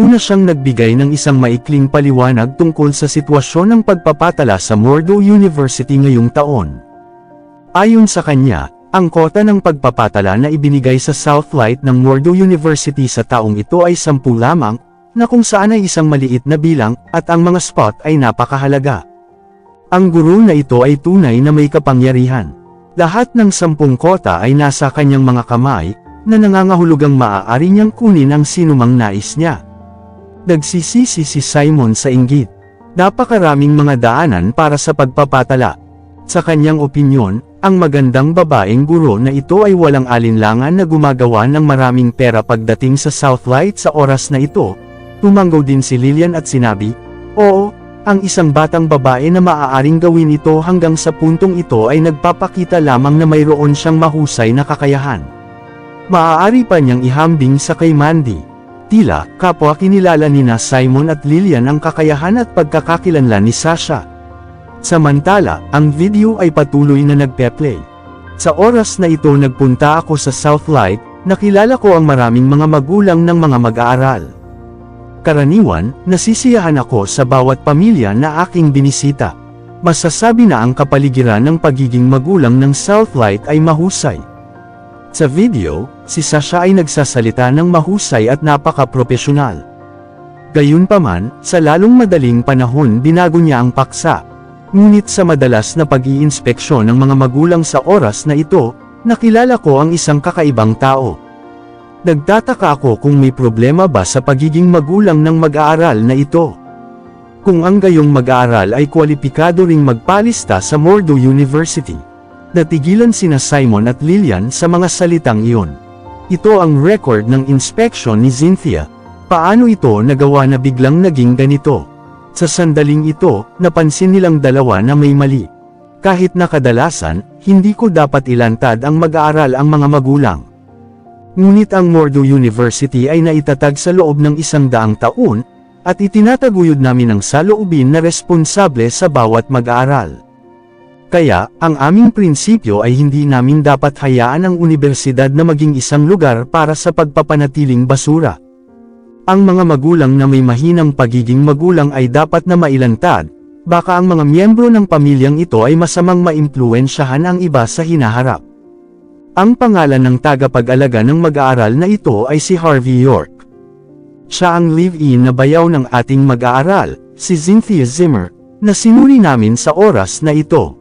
Una siyang nagbigay ng isang maikling paliwanag tungkol sa sitwasyon ng pagpapatala sa Mordo University ngayong taon. Ayon sa kanya, ang kota ng pagpapatala na ibinigay sa Southlight ng Mordo University sa taong ito ay 10 lamang, na kung saan ay isang maliit na bilang, at ang mga spot ay napakahalaga. Ang guro na ito ay tunay na may kapangyarihan. Lahat ng 10 kota ay nasa kanyang mga kamay, na nangangahulugang maaari niyang kunin ang sinumang nais niya. Nagsisisi si Simon sa inggit. Napakaraming mga daanan para sa pagpapatala. Sa kanyang opinyon, ang magandang babaeng guro na ito ay walang alinlangan na gumagawa ng maraming pera pagdating sa Southlight sa oras na ito. Tumanggaw din si Lillian at sinabi, "Oo, ang isang batang babae na maaaring gawin ito hanggang sa puntong ito ay nagpapakita lamang na mayroon siyang mahusay na kakayahan. Maaari pa niyang ihambing sa kay Mandy." Tila, kapwa kinilala nina Simon at Lillian ang kakayahan at pagkakakilanlan ni Sasha. Samantala, ang video ay patuloy na nagpe-play. Sa oras na ito nagpunta ako sa Southlight, nakilala ko ang maraming mga magulang ng mga mag-aaral. Karaniwan, nasisiyahan ako sa bawat pamilya na aking binisita. Masasabi na ang kapaligiran ng pagiging magulang ng Southlight ay mahusay. Sa video, si Sasha ay nagsasalita ng mahusay at napaka-propesyonal. Gayunpaman, sa lalong madaling panahon binago niya ang paksa. Ngunit sa madalas na pag-iinspeksyon ng mga magulang sa oras na ito, nakilala ko ang isang kakaibang tao. Nagtataka ako kung may problema ba sa pagiging magulang ng mag-aaral na ito. Kung ang gayong mag-aaral ay kwalipikado ring magpalista sa Mordo University. Natigilan sina Simon at Lillian sa mga salitang iyon. Ito ang record ng inspection ni Cynthia. Paano ito nagawa na biglang naging ganito? Sa sandaling ito, napansin nilang dalawa na may mali. Kahit na kadalasan, hindi ko dapat ilantad ang mag-aaral ang mga magulang. Ngunit ang Mordo University ay naitatag sa loob ng 100 taon, at itinataguyod namin ang saloobin na responsable sa bawat mag-aaral. Kaya, ang aming prinsipyo ay hindi namin dapat hayaan ang universidad na maging isang lugar para sa pagpapanatiling basura. Ang mga magulang na may mahinang pagiging magulang ay dapat na mailantad, baka ang mga miyembro ng pamilyang ito ay masamang maimpluwensyahan ang iba sa hinaharap. Ang pangalan ng tagapag-alaga ng mag-aaral na ito ay si Harvey York. Siya ang live-in na bayaw ng ating mag-aaral, si Cynthia Zimmer, na sinuri namin sa oras na ito.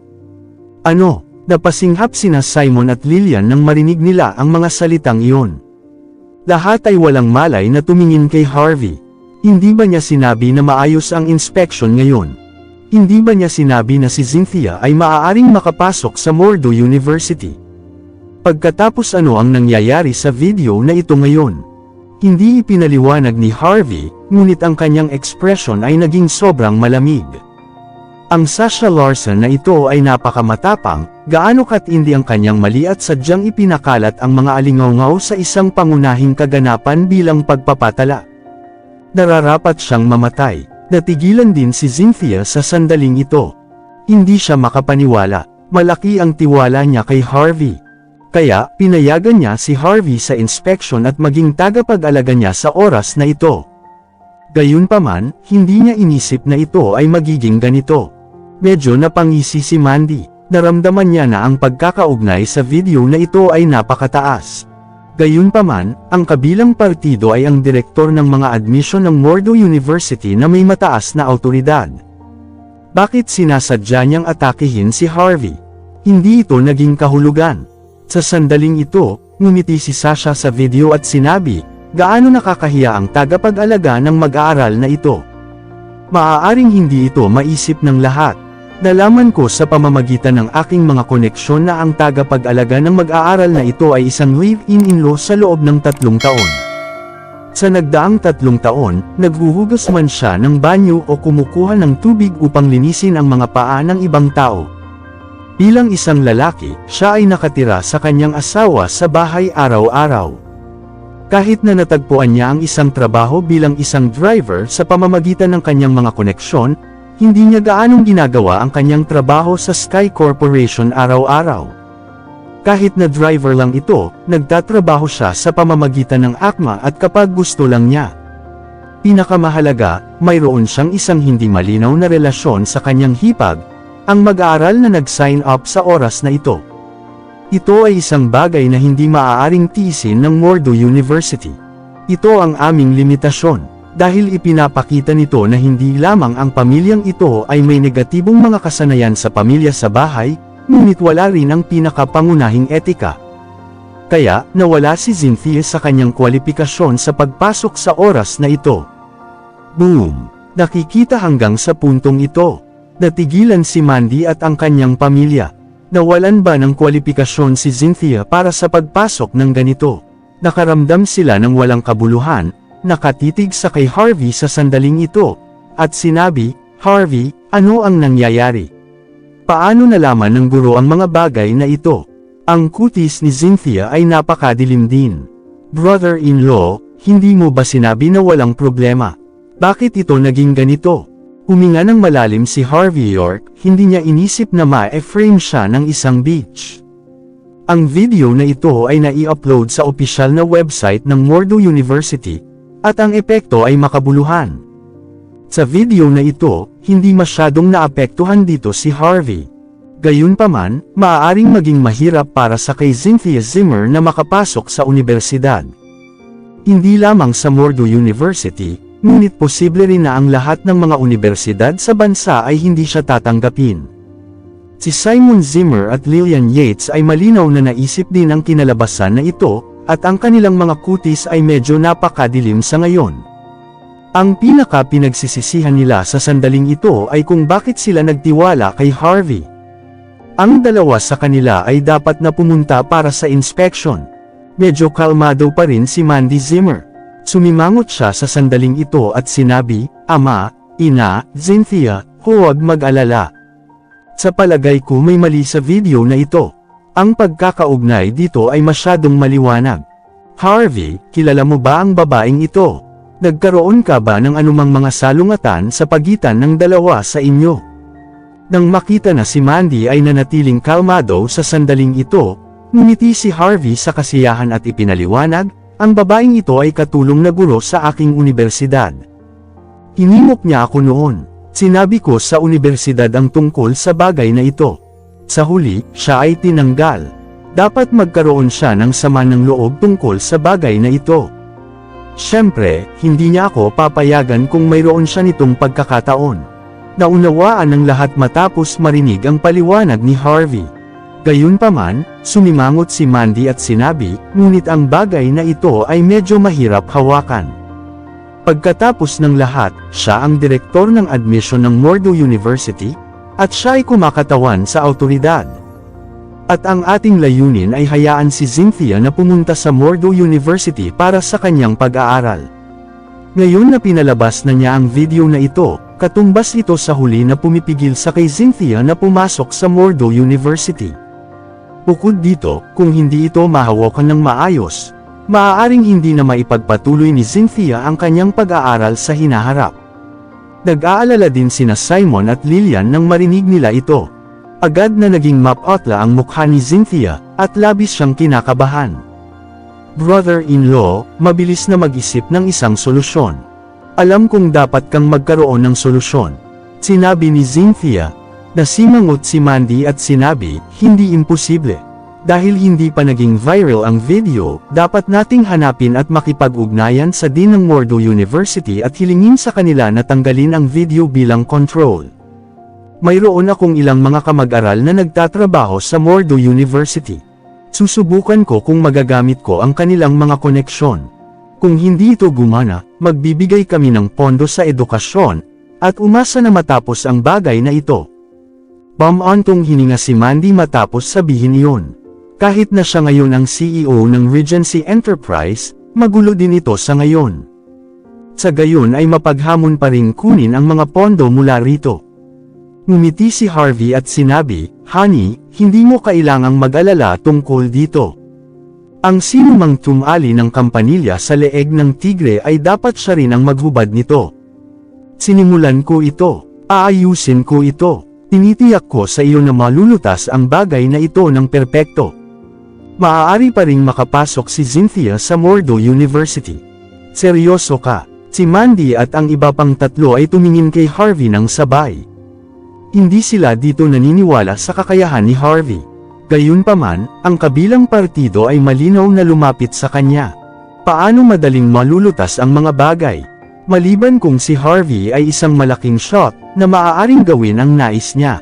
Ano, napasinghap sina Simon at Lillian nang marinig nila ang mga salitang iyon. Lahat ay walang malay na tumingin kay Harvey. Hindi ba niya sinabi na maayos ang inspection ngayon? Hindi ba niya sinabi na si Cynthia ay maaaring makapasok sa Mordo University? Pagkatapos ano ang nangyayari sa video na ito ngayon? Hindi ipinaliwanag ni Harvey, ngunit ang kanyang ekspresyon ay naging sobrang malamig. Ang Sasha Larson na ito ay napakamatapang, gaano katindi ang kanyang mali at sadyang ipinakalat ang mga alingaw sa isang pangunahing kaganapan bilang pagpapatala. Nararapat siyang mamatay. Natigilan din si Cynthia sa sandaling ito. Hindi siya makapaniwala. Malaki ang tiwala niya kay Harvey. Kaya, pinayagan niya si Harvey sa inspection at maging tagapag-alaga niya sa oras na ito. Gayunpaman, hindi niya inisip na ito ay magiging ganito. Medyo napangisi si Mandy. Naramdaman niya na ang pagkakaugnay sa video na ito ay napakataas. Gayunpaman, ang kabilang partido ay ang direktor ng mga admission ng Mordo University na may mataas na awtoridad. Bakit sinasadya niyang atakihin si Harvey? Hindi ito naging kahulugan. Sa sandaling ito, ngumiti si Sasha sa video at sinabi, gaano nakakahiya ang tagapag-alaga ng mag-aaral na ito. Maaaring hindi ito maisip ng lahat. Nalaman ko sa pamamagitan ng aking mga koneksyon na ang tagapag-alaga ng mag-aaral na ito ay isang live-in-in-law sa loob ng 3 taon. Sa nagdaang 3 taon, naghuhugas man siya ng banyo o kumukuha ng tubig upang linisin ang mga paa ng ibang tao. Bilang isang lalaki, siya ay nakatira sa kanyang asawa sa bahay araw-araw. Kahit na natagpuan niya ang isang trabaho bilang isang driver sa pamamagitan ng kanyang mga koneksyon, hindi niya gaanong ginagawa ang kanyang trabaho sa Sky Corporation araw-araw. Kahit na driver lang ito, nagtatrabaho siya sa pamamagitan ng akma at kapag gusto lang niya. Pinakamahalaga, mayroon siyang isang hindi malinaw na relasyon sa kanyang hipag, ang mag-aaral na nag-sign up sa oras na ito. Ito ay isang bagay na hindi maaaring tiisin ng Mordo University. Ito ang aming limitasyon, dahil ipinapakita nito na hindi lamang ang pamilyang ito ay may negatibong mga kasanayan sa pamilya sa bahay, ngunit wala rin ang pinakapangunahing etika. Kaya, nawala si Cynthia sa kanyang kwalipikasyon sa pagpasok sa oras na ito. Boom! Nakikita hanggang sa puntong ito. Natigilan si Mandy at ang kanyang pamilya. Nawalan ba ng kwalipikasyon si Cynthia para sa pagpasok ng ganito? Nakaramdam sila ng walang kabuluhan, nakatitig sa kay Harvey sa sandaling ito, at sinabi, "Harvey, ano ang nangyayari? Paano nalaman ng guro ang mga bagay na ito?" Ang kutis ni Cynthia ay napakadilim din. "Brother-in-law, hindi mo ba sinabi na walang problema? Bakit ito naging ganito?" Huminga ng malalim si Harvey York, hindi niya inisip na ma-frame siya ng isang beach. Ang video na ito ay nai-upload sa opisyal na website ng Mordo University, at ang epekto ay makabuluhan. Sa video na ito, hindi masyadong naapektuhan dito si Harvey. Gayunpaman, maaaring maging mahirap para sa kay Cynthia Zimmer na makapasok sa universidad. Hindi lamang sa Mordo University, ngunit posible rin na ang lahat ng mga universidad sa bansa ay hindi siya tatanggapin. Si Simon Zimmer at Lillian Yates ay malinaw na naisip din ang kinalabasan na ito, at ang kanilang mga kutis ay medyo napakadilim sa ngayon. Ang pinaka-pinagsisisihan nila sa sandaling ito ay kung bakit sila nagtiwala kay Harvey. Ang dalawa sa kanila ay dapat na pumunta para sa inspection. Medyo kalmado pa rin si Mandy Zimmer. Sumimangot siya sa sandaling ito at sinabi, "Ama, Ina, Cynthia, huwag mag-alala. Sa palagay ko may mali sa video na ito. Ang pagkakaugnay dito ay masyadong maliwanag. Harvey, kilala mo ba ang babaeng ito? Nagkaroon ka ba ng anumang mga salungatan sa pagitan ng dalawa sa inyo?" Nang makita na si Mandy ay nanatiling kalmado sa sandaling ito, ngumiti si Harvey sa kasiyahan at ipinaliwanag, "Ang babaeng ito ay katulong na guro sa aking universidad. Hinimok niya ako noon. Sinabi ko sa universidad ang tungkol sa bagay na ito. Sa huli, siya ay tinanggal. Dapat magkaroon siya ng sama ng loob tungkol sa bagay na ito. Siyempre, hindi niya ako papayagan kung mayroon siya nitong pagkakataon." Naunawaan ng lahat matapos marinig ang paliwanag ni Harvey. Gayunpaman, sumimangot si Mandy at sinabi, "Ngunit ang bagay na ito ay medyo mahirap hawakan." Pagkatapos ng lahat, siya ang direktor ng admission ng Mordo University, at siya ay kumakatawan sa awtoridad. At ang ating layunin ay hayaan si Cynthia na pumunta sa Mordo University para sa kanyang pag-aaral. Ngayon na pinalabas na niya ang video na ito, katumbas ito sa huli na pumipigil sa kay Cynthia na pumasok sa Mordo University. Bukod dito, kung hindi ito mahawakan ng maayos, maaaring hindi na maipagpatuloy ni Cynthia ang kanyang pag-aaral sa hinaharap. Nag-aalala din sina Simon at Lillian nang marinig nila ito. Agad na naging mapotla ang mukha ni Cynthia, at labis siyang kinakabahan. "Brother-in-law, mabilis na mag-isip ng isang solusyon. Alam kong dapat kang magkaroon ng solusyon," sinabi ni Cynthia. Nasimangot si Mandy at sinabi, "Hindi imposible. Dahil hindi pa naging viral ang video, dapat nating hanapin at makipag-ugnayan sa Dean ng Mordo University at hilingin sa kanila na tanggalin ang video bilang control. Mayroon akong ilang mga kamag-aral na nagtatrabaho sa Mordo University. Susubukan ko kung magagamit ko ang kanilang mga koneksyon. Kung hindi ito gumana, magbibigay kami ng pondo sa edukasyon, at umasa na matapos ang bagay na ito. Bumantong hininga si Mandy matapos sabihin iyon. Kahit na siya ngayon ang CEO ng Regency Enterprise, magulo din ito sa ngayon. Sa gayon ay mapaghamon pa rin kunin ang mga pondo mula rito. Ngumiti si Harvey at sinabi, "Honey, hindi mo kailangang mag-alala tungkol dito. Ang sinumang tumali ng kampanilya sa leeg ng tigre ay dapat siya rin ang maghubad nito. Sinimulan ko ito, aayusin ko ito, tinitiyak ko sa iyo na malulutas ang bagay na ito ng perpekto." Maaari pa ring makapasok si Cynthia sa Mordo University. Seryoso ka? Si Mandy at ang iba pang tatlo ay tumingin kay Harvey ng sabay. Hindi sila dito naniniwala sa kakayahan ni Harvey. Gayunpaman, ang kabilang partido ay malinaw na lumapit sa kanya. Paano madaling malulutas ang mga bagay? Maliban kung si Harvey ay isang malaking shot na maaaring gawin ang nais niya.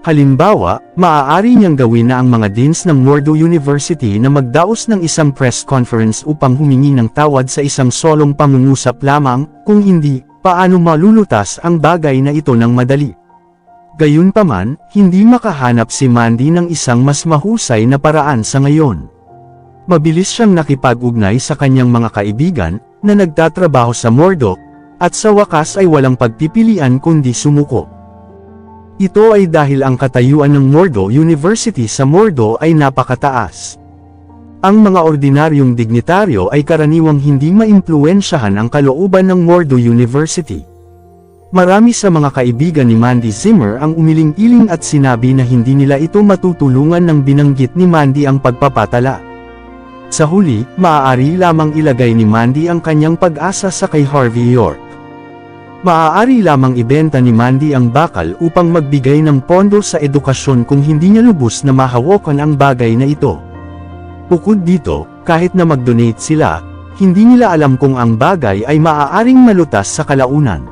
Halimbawa, maaari niyang gawin na ang mga deans ng Mordo University na magdaos ng isang press conference upang humingi ng tawad sa isang solong pangungusap lamang, kung hindi, paano malulutas ang bagay na ito ng madali. Gayunpaman, hindi makahanap si Mandy ng isang mas mahusay na paraan sa ngayon. Mabilis siyang nakipag-ugnay sa kanyang mga kaibigan, na nagtatrabaho sa Mordo, at sa wakas ay walang pagpipilian kundi sumuko. Ito ay dahil ang katayuan ng Mordo University sa Mordo ay napakataas. Ang mga ordinaryong dignitaryo ay karaniwang hindi maimpluwensyahan ang kalooban ng Mordo University. Marami sa mga kaibigan ni Mandy Zimmer ang umiling-iling at sinabi na hindi nila ito matutulungan nang binanggit ni Mandy ang pagpapatala. Sa huli, maaari lamang ilagay ni Mandy ang kanyang pag-asa sa kay Harvey York. Maaari lamang ibenta ni Mandy ang bakal upang magbigay ng pondo sa edukasyon kung hindi niya lubos na mahawakan ang bagay na ito. Bukod dito, kahit na mag-donate sila, hindi nila alam kung ang bagay ay maaaring malutas sa kalaunan.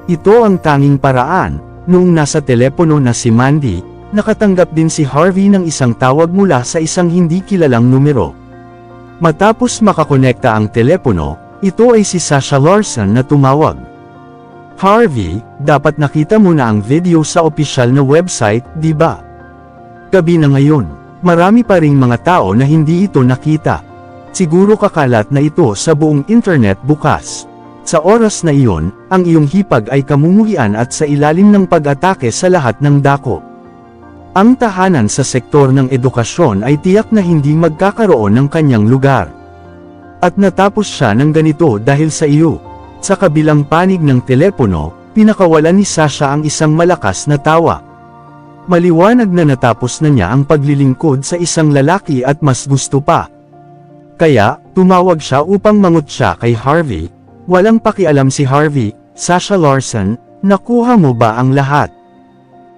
Ito ang tanging paraan. Noong nasa telepono na si Mandy, nakatanggap din si Harvey ng isang tawag mula sa isang hindi kilalang numero. Matapos makakonekta ang telepono, ito ay si Sasha Larson na tumawag. "Harvey, dapat nakita mo na ang video sa opisyal na website, di ba? Gabi na ngayon, marami pa ring mga tao na hindi ito nakita. Siguro kakalat na ito sa buong internet bukas. Sa oras na iyon, ang iyong hipag ay kamumuhian at sa ilalim ng pag-atake sa lahat ng dako. Ang tahanan sa sektor ng edukasyon ay tiyak na hindi magkakaroon ng kanyang lugar. At natapos siya ng ganito dahil sa iyo." Sa kabilang panig ng telepono, pinakawalan ni Sasha ang isang malakas na tawa. Maliwanag na natapos na niya ang paglilingkod sa isang lalaki at mas gusto pa. Kaya, tumawag siya upang mangutya kay Harvey. Walang pakialam si Harvey, "Sasha Larson, nakuha mo ba ang lahat?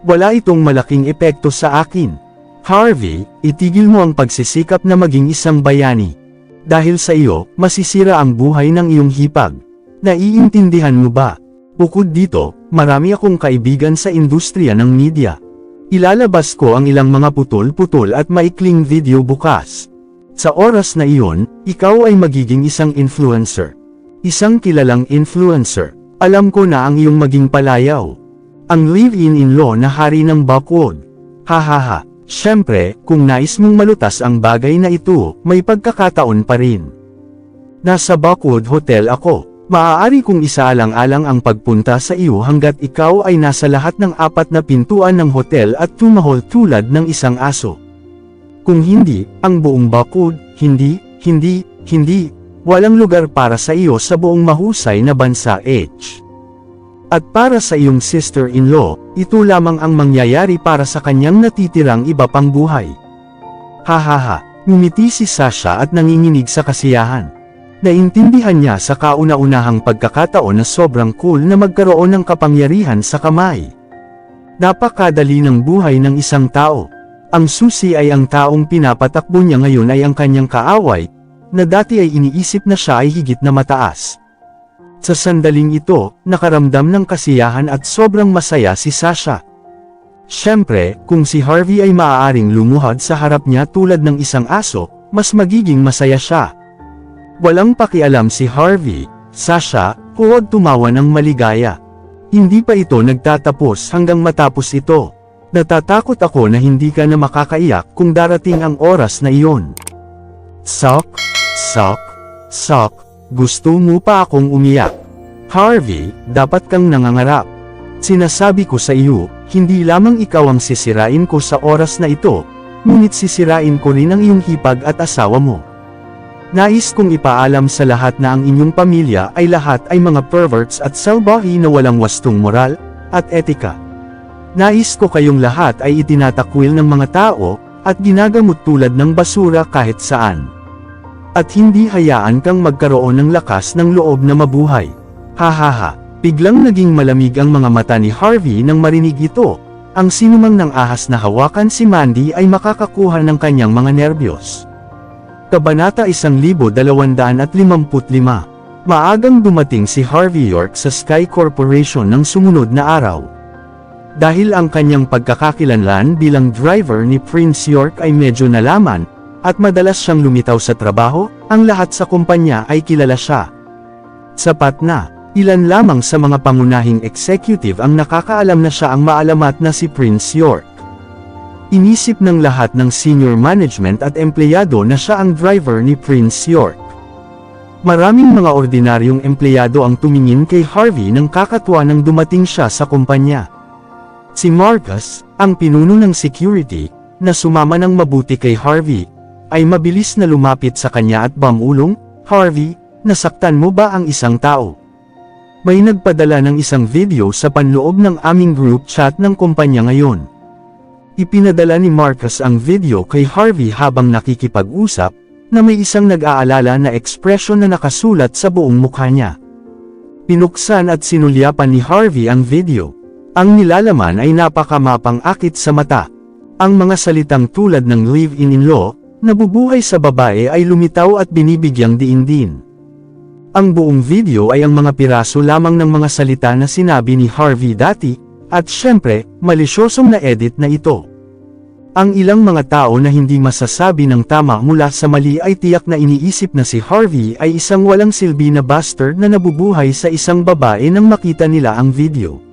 Wala itong malaking epekto sa akin. Harvey, itigil mo ang pagsisikap na maging isang bayani. Dahil sa iyo, masisira ang buhay ng iyong hipag. Naiintindihan mo ba? Bukod dito, marami akong kaibigan sa industriya ng media. Ilalabas ko ang ilang mga putol-putol at maikling video bukas. Sa oras na iyon, ikaw ay magiging isang influencer. Isang kilalang influencer. Alam ko na ang iyong maging palayaw. Ang live-in-in-law na hari ng Buckwood. Hahaha, syempre, kung nais mong malutas ang bagay na ito, may pagkakataon pa rin. Nasa Buckwood Hotel ako. Maaari kong isaalang-alang ang pagpunta sa iyo hanggat ikaw ay nasa lahat ng 4 na pintuan ng hotel at tumahol tulad ng isang aso. Kung hindi, ang buong Buckwood, hindi, walang lugar para sa iyo sa buong mahusay na bansa H. At para sa iyong sister-in-law, ito lamang ang mangyayari para sa kanyang natitirang iba pang buhay. Hahaha, ngumiti si Sasha at nanginginig sa kasiyahan. Naintindihan niya sa kauna-unahang pagkakataon na sobrang cool na magkaroon ng kapangyarihan sa kamay. Napakadali ng buhay ng isang tao. Ang susi ay ang taong pinapatakbo niya ngayon ay ang kanyang kaaway, na dati ay iniisip na siya ay higit na mataas. Sa sandaling ito, nakaramdam ng kasiyahan at sobrang masaya si Sasha. Siyempre, kung si Harvey ay maaaring lumuhad sa harap niya tulad ng isang aso, mas magiging masaya siya. Walang pakialam si Harvey, Sasha, huwag tumawa ng maligaya. Hindi pa ito nagtatapos hanggang matapos ito. Natatakot ako na hindi ka na makakaiyak kung darating ang oras na iyon. Sok, sok, sok, gusto mo pa akong umiyak. Harvey, dapat kang nangangarap. Sinasabi ko sa iyo, hindi lamang ikaw ang sisirain ko sa oras na ito, ngunit sisirain ko rin ang iyong hipag at asawa mo. Nais kong ipaalam sa lahat na ang inyong pamilya ay lahat ay mga perverts at salbahi na walang wastong moral at etika. Nais ko kayong lahat ay itinatakwil ng mga tao at ginagamot tulad ng basura kahit saan. At hindi hayaan kang magkaroon ng lakas ng loob na mabuhay. Hahaha, biglang naging malamig ang mga mata ni Harvey nang marinig ito. Ang sinumang nang ahas na hawakan si Mandy ay makakakuha ng kanyang mga nerbiyos. Kabanata 1255. Maagang dumating si Harvey York sa Sky Corporation ng sumunod na araw. Dahil ang kanyang pagkakakilanlan bilang driver ni Prince York ay medyo nalaman, at madalas siyang lumitaw sa trabaho, ang lahat sa kumpanya ay kilala siya. Sapat na, ilan lamang sa mga pangunahing executive ang nakakaalam na siya ang maalamat na si Prince York. Inisip ng lahat ng senior management at empleyado na siya ang driver ni Prince York. Maraming mga ordinaryong empleyado ang tumingin kay Harvey nang kakatuwa nang dumating siya sa kumpanya. Si Marcus, ang pinuno ng security, na sumama ng mabuti kay Harvey, ay mabilis na lumapit sa kanya at bamulong, "Harvey, nasaktan mo ba ang isang tao?" May nagpadala ng isang video sa panloob ng aming group chat ng kumpanya ngayon. Ipinadala ni Marcus ang video kay Harvey habang nakikipag-usap, na may isang nag-aalala na ekspresyon na nakasulat sa buong mukha niya. Pinuksan at sinulyapan ni Harvey ang video. Ang nilalaman ay napakamapang-akit sa mata. Ang mga salitang tulad ng live-in-in-law, nabubuhay sa babae ay lumitaw at binibigyang diin din. Ang buong video ay ang mga piraso lamang ng mga salita na sinabi ni Harvey dati, at syempre, malisyosong na-edit na ito. Ang ilang mga tao na hindi masasabi ng tama mula sa mali ay tiyak na iniisip na si Harvey ay isang walang silbi na bastard na nabubuhay sa isang babae nang makita nila ang video.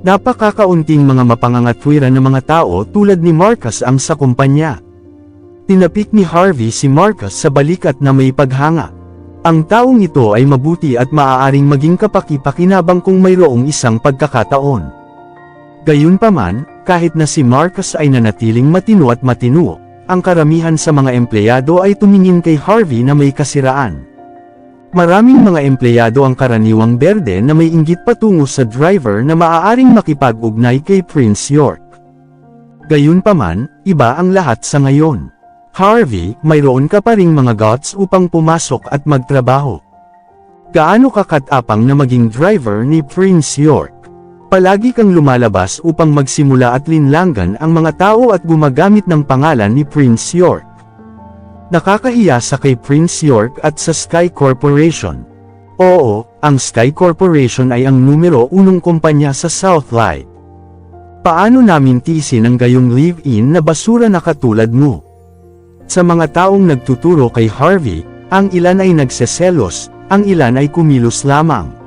Napakakaunting mga mapangangatwiran ng mga tao tulad ni Marcus ang sa kumpanya. Tinapik ni Harvey si Marcus sa balikat na may paghanga. Ang taong ito ay mabuti at maaaring maging kapaki-pakinabang kung mayroong isang pagkakataon. Gayunpaman, kahit na si Marcus ay nanatiling matino at matino, ang karamihan sa mga empleyado ay tumingin kay Harvey na may kasiraan. Maraming mga empleyado ang karaniwang berde na may inggit patungo sa driver na maaaring makipag-ugnay kay Prince York. Gayunpaman, iba ang lahat sa ngayon. Harvey, mayroon ka pa ring mga guts upang pumasok at magtrabaho. Gaano ka katapang na maging driver ni Prince York? Palagi kang lumalabas upang magsimula at linlangan ang mga tao at gumagamit ng pangalan ni Prince York. Nakakahiya sa kay Prince York at sa Sky Corporation. Oo, ang Sky Corporation ay ang numero 1 kumpanya sa Southlight. Paano namin tiisin ang gayong live-in na basura na katulad mo? Sa mga taong nagtuturo kay Harvey, ang ilan ay nagseselos, ang ilan ay kumilos lamang.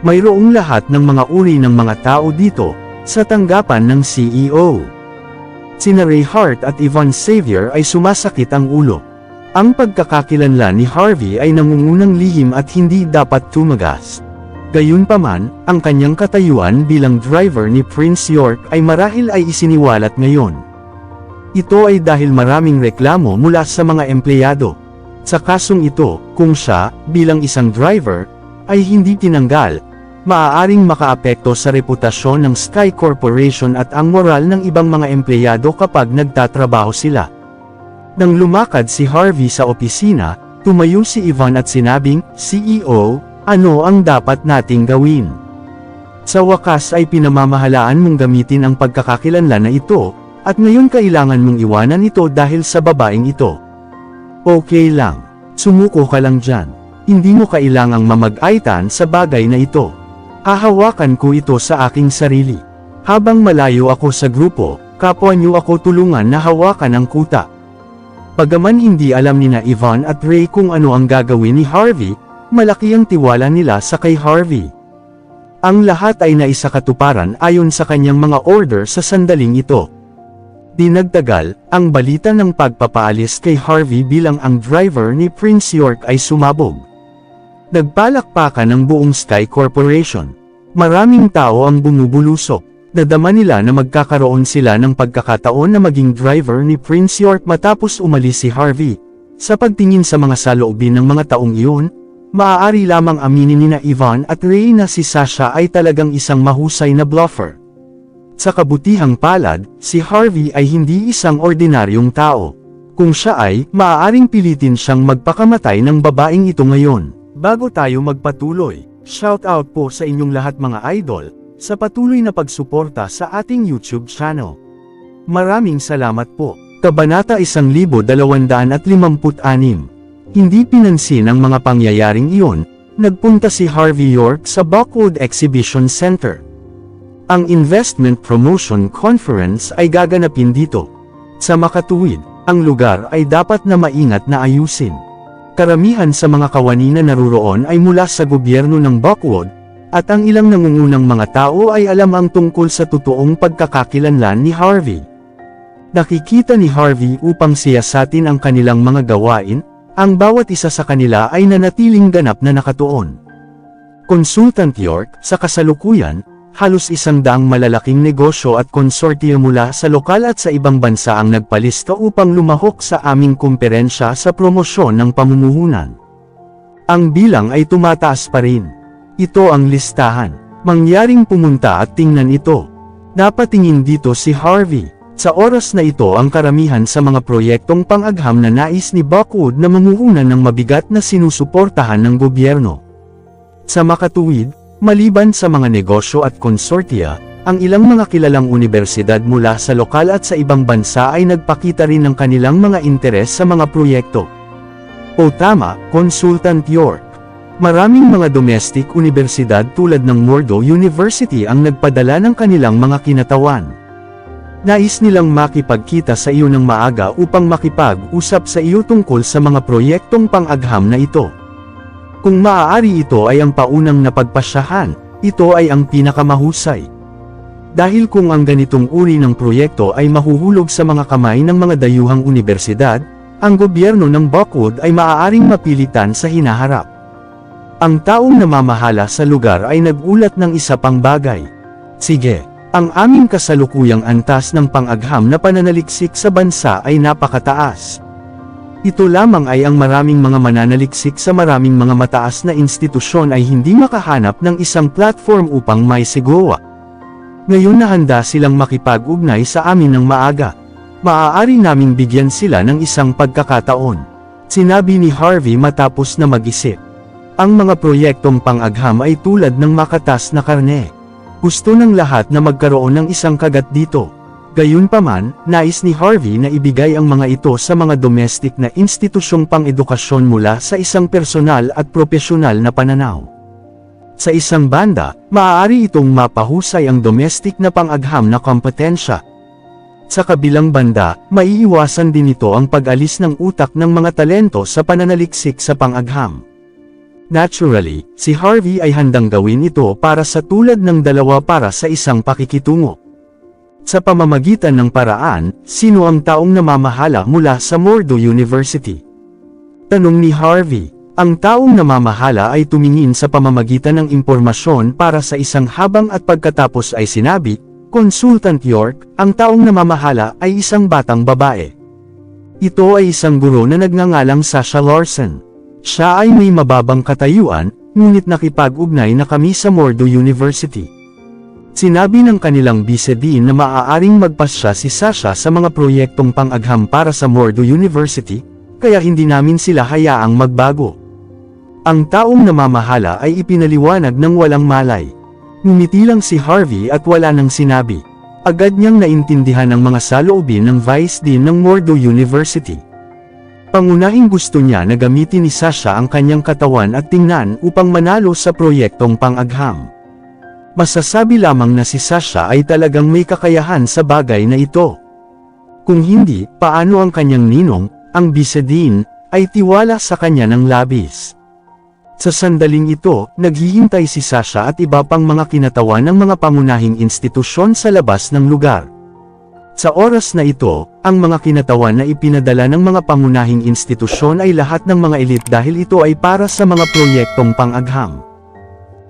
Mayroong lahat ng mga uri ng mga tao dito, sa tanggapan ng CEO. Sina Ray Hart at Yvonne Xavier ay sumasakit ang ulo. Ang pagkakakilanlan ni Harvey ay nangungunang lihim at hindi dapat tumagas. Gayunpaman, ang kanyang katayuan bilang driver ni Prince York ay marahil ay isiniwalat ngayon. Ito ay dahil maraming reklamo mula sa mga empleyado. Sa kasong ito, kung siya, bilang isang driver, ay hindi tinanggal, maaaring makaapekto sa reputasyon ng Sky Corporation at ang moral ng ibang mga empleyado kapag nagtatrabaho sila. Nang lumakad si Harvey sa opisina, tumayo si Yvonne at sinabing, "CEO, ano ang dapat nating gawin?" Sa wakas ay pinamamahalaan mong gamitin ang pagkakakilanlan na ito, at ngayon kailangan mong iwanan ito dahil sa babaeng ito. Okay lang. Sumuko ka lang dyan. Hindi mo kailangang mamag-aitan sa bagay na ito. Hahawakan ko ito sa aking sarili. Habang malayo ako sa grupo, kapwa niyo ako tulungan na hawakan ang kuta. Bagaman hindi alam ni na Yvonne at Ray kung ano ang gagawin ni Harvey, malaki ang tiwala nila sa kay Harvey. Ang lahat ay naisakatuparan ayon sa kanyang mga order sa sandaling ito. Di nagtagal, ang balita ng pagpapaalis kay Harvey bilang ang driver ni Prince York ay sumabog. Nagpalakpakan ng buong Sky Corporation. Maraming tao ang bumubulusok. Nadama nila na magkakaroon sila ng pagkakataon na maging driver ni Prince York matapos umalis si Harvey. Sa pagtingin sa mga saloobin ng mga taong iyon, maaari lamang aminin ni na Yvonne at Ray na si Sasha ay talagang isang mahusay na bluffer. Sa kabutihang palad, si Harvey ay hindi isang ordinaryong tao. Kung siya ay, maaaring pilitin siyang magpakamatay ng babaeng ito ngayon. Bago tayo magpatuloy, shoutout po sa inyong lahat mga idol, sa patuloy na pagsuporta sa ating YouTube channel. Maraming salamat po. Kabanata 1256. Hindi pinansin ang mga pangyayaring iyon, nagpunta si Harvey York sa Buckwood Exhibition Center. Ang Investment Promotion Conference ay gaganapin dito. Sa makatuwid, ang lugar ay dapat na maingat na ayusin. Karamihan sa mga kawani na naruroon ay mula sa gobyerno ng Buckwood, at ang ilang nangungunang mga tao ay alam ang tungkol sa totoong pagkakakilanlan ni Harvey. Nakikita ni Harvey upang siyasatin ang kanilang mga gawain, ang bawat isa sa kanila ay nanatiling ganap na nakatuon. Consultant York, sa kasalukuyan, halos 100 malalaking negosyo at konsortiyo mula sa lokal at sa ibang bansa ang nagpalista upang lumahok sa aming kumperensya sa promosyon ng pamumuhunan. Ang bilang ay tumataas pa rin. Ito ang listahan. Mangyaring pumunta at tingnan ito. Napatingin dito si Harvey. Sa oras na ito ang karamihan sa mga proyektong pang-agham na nais ni Buckwood na mamuhunan ng mabigat na sinusuportahan ng gobyerno. Sa makatuwid, maliban sa mga negosyo at konsortiya, ang ilang mga kilalang unibersidad mula sa lokal at sa ibang bansa ay nagpakita rin ng kanilang mga interes sa mga proyekto. O tama, Consultant York. Maraming mga domestic unibersidad tulad ng Murdo University ang nagpadala ng kanilang mga kinatawan. Nais nilang makipagkita sa iyo ng maaga upang makipag-usap sa iyo tungkol sa mga proyektong pang-agham na ito. Kung maaari ito ay ang paunang napagpasyahan, ito ay ang pinakamahusay. Dahil kung ang ganitong uri ng proyekto ay mahuhulog sa mga kamay ng mga dayuhang unibersidad, ang gobyerno ng Buckwood ay maaaring mapilitan sa hinaharap. Ang taong namamahala sa lugar ay nagulat ng isa pang bagay. Sige, ang aming kasalukuyang antas ng pang-agham na pananaliksik sa bansa ay napakataas. Ito lamang ay ang maraming mga mananaliksik sa maraming mga mataas na institusyon ay hindi makahanap ng isang platform upang may sigawa. Ngayon na handa silang makipag-ugnay sa amin ng maaga. Maaari naming bigyan sila ng isang pagkakataon. Sinabi ni Harvey matapos na mag-isip. Ang mga proyektong pang-agham ay tulad ng makatas na karne. Gusto ng lahat na magkaroon ng isang kagat dito. Gayunpaman, nais ni Harvey na ibigay ang mga ito sa mga domestic na institusyong pang-edukasyon mula sa isang personal at propesyonal na pananaw. Sa isang banda, maaari itong mapahusay ang domestic na pang-agham na kompetensya. Sa kabilang banda, maiiwasan din ito ang pag-alis ng utak ng mga talento sa pananaliksik sa pang-agham. Naturally, si Harvey ay handang gawin ito para sa tulad ng dalawa para sa isang pakikitungo. Sa pamamagitan ng paraan, sino ang taong namamahala mula sa Murdo University? Tanong ni Harvey. Ang taong namamahala ay tumingin sa pamamagitan ng impormasyon para sa isang habang at pagkatapos ay sinabi, Consultant York, ang taong namamahala ay isang batang babae. Ito ay isang guro na nagngangalang Sasha Larson. Siya ay may mababang katayuan, ngunit nakipag-ugnay na kami sa Murdo University. Sinabi ng kanilang vice-dean na maaaring magpasya si Sasha sa mga proyektong pang-agham para sa Murdo University, kaya hindi namin sila hayaang magbago. Ang taong namamahala ay ipinaliwanag ng walang malay. Ngumiti lang si Harvey at wala nang sinabi. Agad niyang naintindihan ang mga saloobin ng vice-dean ng Murdo University. Pangunahing gusto niya na gamitin ni Sasha ang kanyang katawan at tingnan upang manalo sa proyektong pang-agham. Masasabi lamang na si Sasha ay talagang may kakayahan sa bagay na ito. Kung hindi, paano ang kanyang ninong, ang bisa din, ay tiwala sa kanya ng labis. Sa sandaling ito, naghihintay si Sasha at iba pang mga kinatawan ng mga pangunahing institusyon sa labas ng lugar. Sa oras na ito, ang mga kinatawan na ipinadala ng mga pangunahing institusyon ay lahat ng mga elite dahil ito ay para sa mga proyektong pang-agham.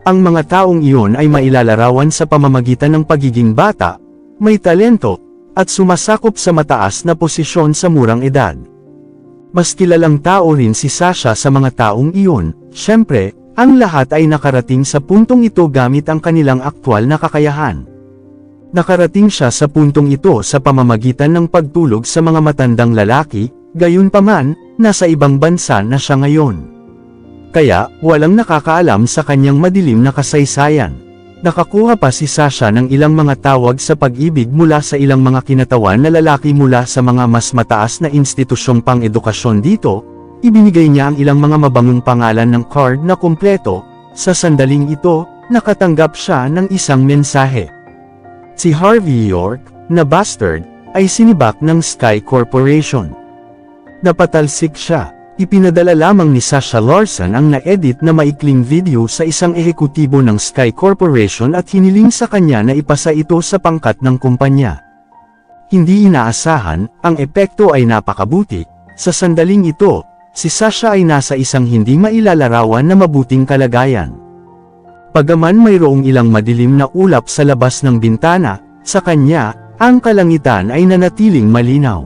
Ang mga taong iyon ay mailalarawan sa pamamagitan ng pagiging bata, may talento, at sumasakop sa mataas na posisyon sa murang edad. Mas kilalang tao rin si Sasha sa mga taong iyon, syempre, ang lahat ay nakarating sa puntong ito gamit ang kanilang aktwal na kakayahan. Nakarating siya sa puntong ito sa pamamagitan ng pagtulog sa mga matandang lalaki, gayunpaman, nasa ibang bansa na siya ngayon. Kaya, walang nakakaalam sa kanyang madilim na kasaysayan. Nakakuha pa si Sasha ng ilang mga tawag sa pag-ibig mula sa ilang mga kinatawan na lalaki mula sa mga mas mataas na institusyong pang-edukasyon dito, ibinigay niya ang ilang mga mabangong pangalan ng card na kumpleto, sa sandaling ito, nakatanggap siya ng isang mensahe. Si Harvey York, na bastard, ay sinibak ng Sky Corporation. Napatalsik siya. Ipinadala lamang ni Sasha Larson ang na-edit na maikling video sa isang ehekutibo ng Sky Corporation at hiniling sa kanya na ipasa ito sa pangkat ng kumpanya. Hindi inaasahan, ang epekto ay napakabuti. Sa sandaling ito, si Sasha ay nasa isang hindi mailalarawan na mabuting kalagayan. Bagaman mayroong ilang madilim na ulap sa labas ng bintana, sa kanya, ang kalangitan ay nanatiling malinaw.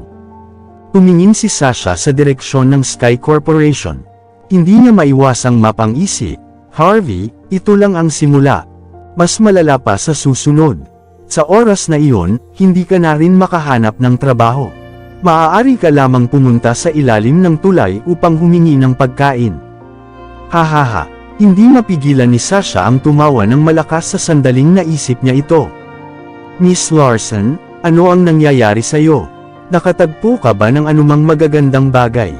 Tumingin si Sasha sa direksyon ng Sky Corporation. Hindi niya maiwasang mapang-isip, Harvey, ito lang ang simula. Mas malala pa sa susunod. Sa oras na iyon, hindi ka na rin makahanap ng trabaho. Maaari ka lamang pumunta sa ilalim ng tulay upang humingi ng pagkain. Hahaha. Hindi mapigilan ni Sasha ang tumawa ng malakas sa sandaling naisip niya ito. Miss Larson, ano ang nangyayari sa iyo? Nakatagpo ka ba ng anumang magagandang bagay?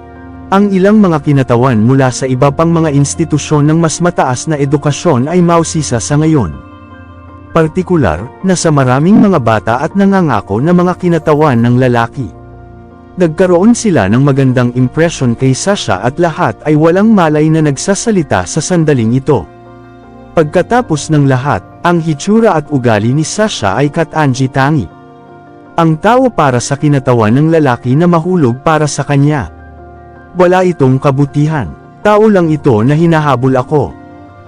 Ang ilang mga kinatawan mula sa iba pang mga institusyon ng mas mataas na edukasyon ay mausisa sa ngayon. Partikular, na sa maraming mga bata at nangangako na mga kinatawan ng lalaki. Nagkaroon sila ng magandang impresyon kay Sasha at lahat ay walang malay na nagsasalita sa sandaling ito. Pagkatapos ng lahat, ang hitsura at ugali ni Sasha ay katangi-tangi. Ang tao para sa kinatawan ng lalaki na mahulog para sa kanya. Wala itong kabutihan. Tao lang ito na hinahabol ako.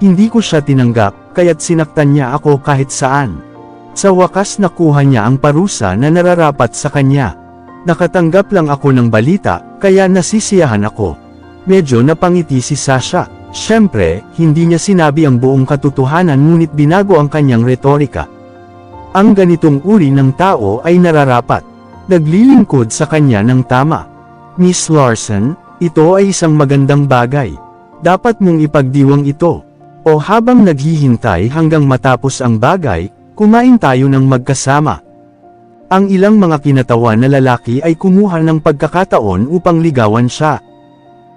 Hindi ko siya tinanggap, kaya't sinaktan niya ako kahit saan. Sa wakas nakuha niya ang parusa na nararapat sa kanya. Nakatanggap lang ako ng balita, kaya nasisiyahan ako. Medyo napangiti si Sasha. Siyempre, hindi niya sinabi ang buong katotohanan ngunit binago ang kanyang retorika. Ang ganitong uri ng tao ay nararapat. Naglilingkod sa kanya ng tama. Miss Larson, ito ay isang magandang bagay. Dapat mong ipagdiwang ito. O habang naghihintay hanggang matapos ang bagay, kumain tayo ng magkasama. Ang ilang mga kinatawan na lalaki ay kumuha ng pagkakataon upang ligawan siya.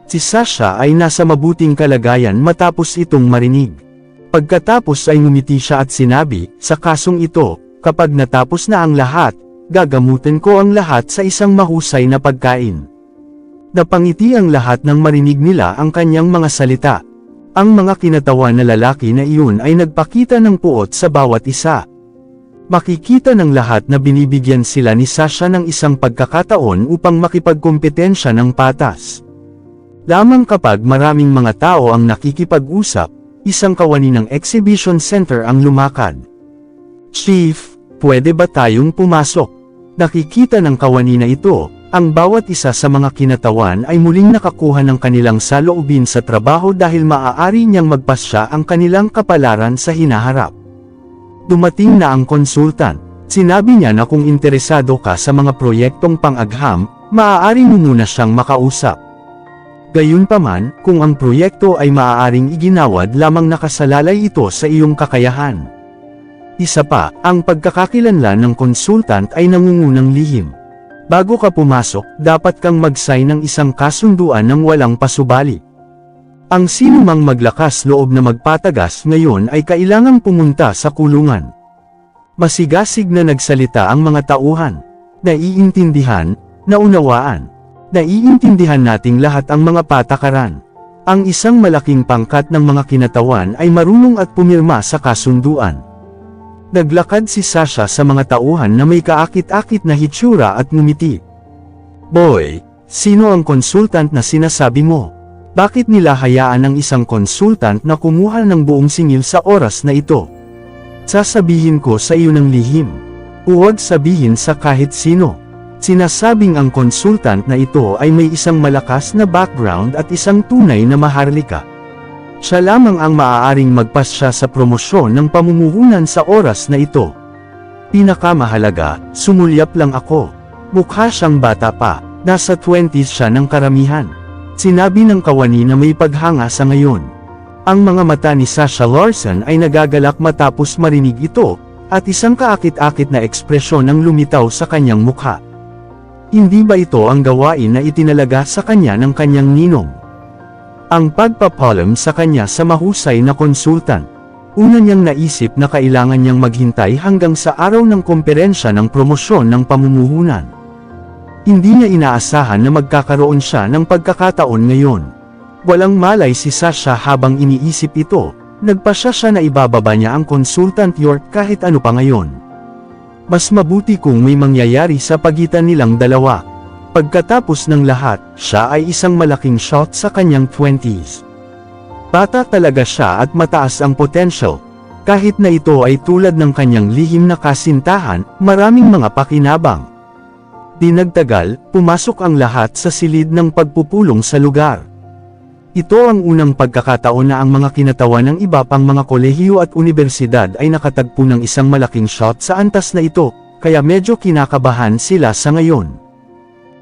Si Sasha ay nasa mabuting kalagayan matapos itong marinig. Pagkatapos ay ngumiti siya at sinabi, sa kasong ito, kapag natapos na ang lahat, gagamutin ko ang lahat sa isang mahusay na pagkain. Napangiti ang lahat nang marinig nila ang kanyang mga salita. Ang mga kinatawan na lalaki na iyon ay nagpakita ng puot sa bawat isa. Makikita ng lahat na binibigyan sila ni Sasha ng isang pagkakataon upang makipagkompetensya ng patas. Lamang kapag maraming mga tao ang nakikipag-usap, isang kawani ng exhibition center ang lumakad. Chief, pwede ba tayong pumasok? Nakikita ng kawani na ito, ang bawat isa sa mga kinatawan ay muling nakakuha ng kanilang saloobin sa trabaho dahil maaari niyang magpasya ang kanilang kapalaran sa hinaharap. Dumating na ang konsultan. Sinabi niya na kung interesado ka sa mga proyektong pang-agham, maaari mo muna siyang makausap. Gayunpaman, kung ang proyekto ay maaaring iginawad lamang nakasalalay ito sa iyong kakayahan. Isa pa, ang pagkakakilanlan ng konsultant ay nangungunang lihim. Bago ka pumasok, dapat kang mag-sign ng isang kasunduan ng walang pasubali. Ang sinumang maglakas loob na magpatagas ngayon ay kailangang pumunta sa kulungan. Masigasig na nagsalita ang mga tauhan. Naiintindihan, naunawaan. Naiintindihan nating lahat ang mga patakaran. Ang isang malaking pangkat ng mga kinatawan ay marunong at pumirma sa kasunduan. Naglakad si Sasha sa mga tauhan na may kaakit-akit na hitsura at ngumiti. Boy, sino ang konsultant na sinasabi mo? Bakit nila hayaan ang isang konsultant na kumuha ng buong singil sa oras na ito? Sasabihin ko sa iyo ng lihim. Huwag sabihin sa kahit sino. Sinasabing ang konsultant na ito ay may isang malakas na background at isang tunay na maharlika. Siya lamang ang maaaring magpasya sa promosyon ng pamumuhunan sa oras na ito. Pinakamahalaga, sumulyap lang ako. Mukha siyang bata pa, nasa 20s siya ng karamihan. Sinabi ng kawani na may paghanga sa ngayon. Ang mga mata ni Sasha Larson ay nagagalak matapos marinig ito, at isang kaakit-akit na ekspresyon ang lumitaw sa kanyang mukha. Hindi ba ito ang gawain na itinalaga sa kanya ng kanyang ninong? Ang pagpapalam sa kanya sa mahusay na konsultan. Una niyang naisip na kailangan niyang maghintay hanggang sa araw ng komperensya ng promosyon ng pamumuhunan. Hindi niya inaasahan na magkakaroon siya ng pagkakataon ngayon. Walang malay si Sasha habang iniisip ito, nagpasya siya na ibababa niya ang consultant York kahit ano pa ngayon. Mas mabuti kung may mangyayari sa pagitan nilang dalawa. Pagkatapos ng lahat, siya ay isang malaking shot sa kanyang 20s. Bata talaga siya at mataas ang potential. Kahit na ito ay tulad ng kanyang lihim na kasintahan, maraming mga pakinabang. Di nagtagal, pumasok ang lahat sa silid ng pagpupulong sa lugar. Ito ang unang pagkakataon na ang mga kinatawan ng iba pang mga kolehiyo at unibersidad ay nakatagpo ng isang malaking shot sa antas na ito, kaya medyo kinakabahan sila sa ngayon.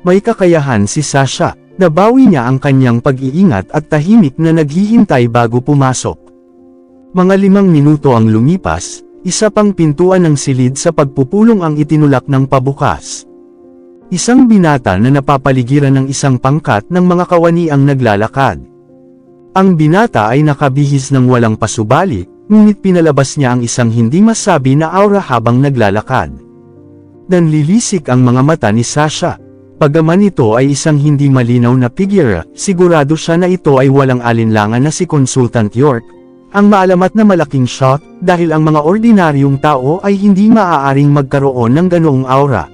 May kakayahan si Sasha, nabawi niya ang kanyang pag-iingat at tahimik na naghihintay bago pumasok. Mga 5 minuto ang lumipas, isa pang pintuan ng silid sa pagpupulong ang itinulak ng pabukas. Isang binata na napapaligiran ng isang pangkat ng mga kawani ang naglalakad. Ang binata ay nakabihis ng walang pasubali, ngunit pinalabas niya ang isang hindi masabi na aura habang naglalakad. Nanlilisik ang mga mata ni Sasha. Bagaman ito ay isang hindi malinaw na figure, sigurado siya na ito ay walang alinlangan na si Consultant York, ang maalamat na malaking shot, dahil ang mga ordinaryong tao ay hindi maaaring magkaroon ng ganoong aura.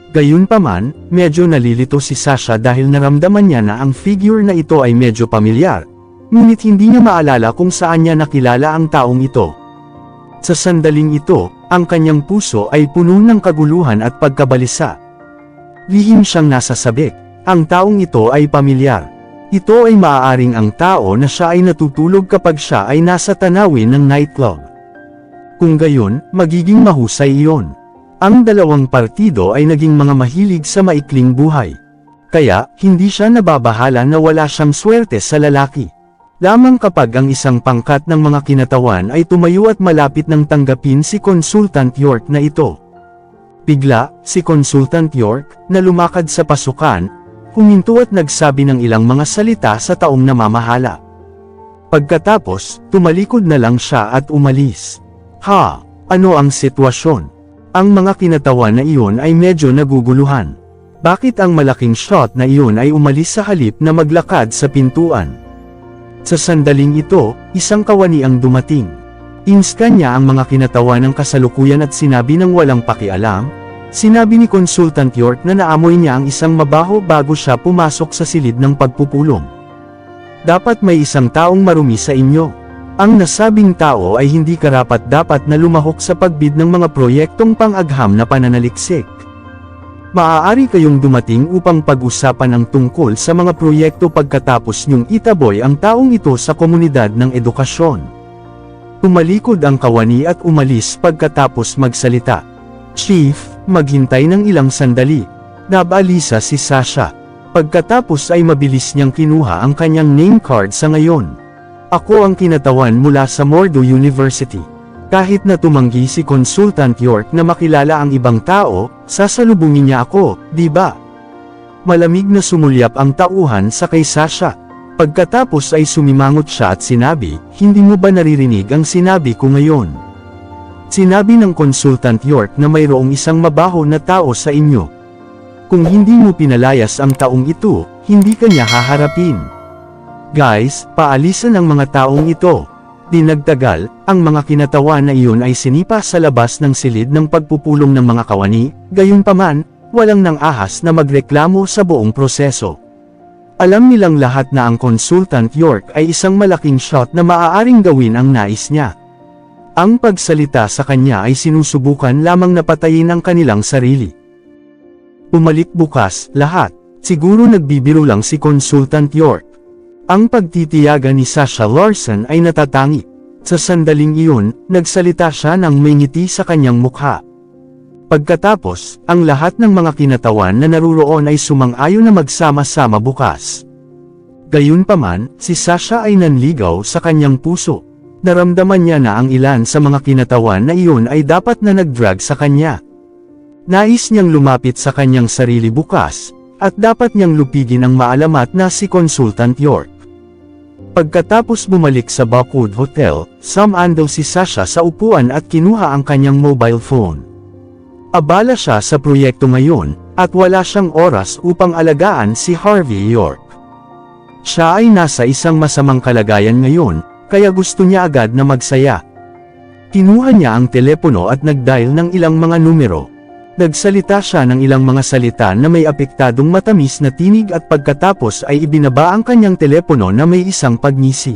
Gayunpaman, medyo nalilito si Sasha dahil naramdaman niya na ang figure na ito ay medyo pamilyar. Ngunit hindi niya maalala kung saan niya nakilala ang taong ito. Sa sandaling ito, ang kanyang puso ay puno ng kaguluhan at pagkabalisa. Lihim siyang nasa sabik, ang taong ito ay pamilyar. Ito ay maaaring ang tao na siya ay natutulog kapag siya ay nasa tanawin ng nightclub. Kung gayon, magiging mahusay iyon. Ang dalawang partido ay naging mga mahilig sa maikling buhay. Kaya, hindi siya nababahala na wala siyang swerte sa lalaki. Lamang kapag ang isang pangkat ng mga kinatawan ay tumayo at malapit ng tanggapin si Consultant York na ito. Bigla, si Consultant York, na lumakad sa pasukan, huminto at nagsabi ng ilang mga salita sa taong namamahala. Pagkatapos, tumalikod na lang siya at umalis. Ha! Ano ang sitwasyon? Ang mga kinatawan na iyon ay medyo naguguluhan. Bakit ang malaking shot na iyon ay umalis sa halip na maglakad sa pintuan? Sa sandaling ito, isang kawani ang dumating. Inska niya ang mga kinatawan ng kasalukuyan at sinabi ng walang pakialam. Sinabi ni Consultant York na naamoy niya ang isang mabaho bago siya pumasok sa silid ng pagpupulong. Dapat may isang taong marumi sa inyo. Ang nasabing tao ay hindi karapat-dapat na lumahok sa pagbid ng mga proyektong pang-agham na pananaliksik. Maaari kayong dumating upang pag-usapan ang tungkol sa mga proyekto pagkatapos niyong itaboy ang taong ito sa komunidad ng edukasyon. Tumalikod ang kawani at umalis pagkatapos magsalita. Chief, maghintay ng ilang sandali. Nabalisa si Sasha. Pagkatapos ay mabilis niyang kinuha ang kanyang name card sa ngayon. Ako ang kinatawan mula sa Mordo University. Kahit na tumanggi si Consultant York na makilala ang ibang tao, sasalubungin niya ako, di ba? Malamig na sumulyap ang tauhan sa kay Sasha. Pagkatapos ay sumimangot siya at sinabi, hindi mo ba naririnig ang sinabi ko ngayon? Sinabi ng Consultant York na mayroong isang mabaho na tao sa inyo. Kung hindi mo pinalayas ang taong ito, hindi ka niya haharapin. Guys, paalisan ang mga taong ito. Di nagtagal, ang mga kinatawan na iyon ay sinipa sa labas ng silid ng pagpupulong ng mga kawani, gayunpaman, walang nang ahas na magreklamo sa buong proseso. Alam nilang lahat na ang Consultant York ay isang malaking shot na maaaring gawin ang nais niya. Ang pagsalita sa kanya ay sinusubukan lamang na patayin ang kanilang sarili. Umalik bukas, lahat. Siguro nagbibiro lang si Consultant York. Ang pagtitiyaga ni Sasha Larson ay natatangi. Sa sandaling iyon, nagsalita siya ng may ngiti sa kanyang mukha. Pagkatapos, ang lahat ng mga kinatawan na naruroon ay sumang-ayon na magsama-sama bukas. Gayunpaman, si Sasha ay nanligaw sa kanyang puso. Naramdaman niya na ang ilan sa mga kinatawan na iyon ay dapat na nagdrag sa kanya. Nais niyang lumapit sa kanyang sarili bukas, at dapat niyang lupigin ang maalamat na si Consultant York. Pagkatapos bumalik sa Buckwood Hotel, sumando si Sasha sa upuan at kinuha ang kanyang mobile phone. Abala siya sa proyekto ngayon, at wala siyang oras upang alagaan si Harvey York. Siya ay nasa isang masamang kalagayan ngayon, kaya gusto niya agad na magsaya. Kinuha niya ang telepono at nag-dial ng ilang mga numero. Nagsalita siya ng ilang mga salita na may apektadong matamis na tinig at pagkatapos ay ibinaba ang kanyang telepono na may isang pagngisi.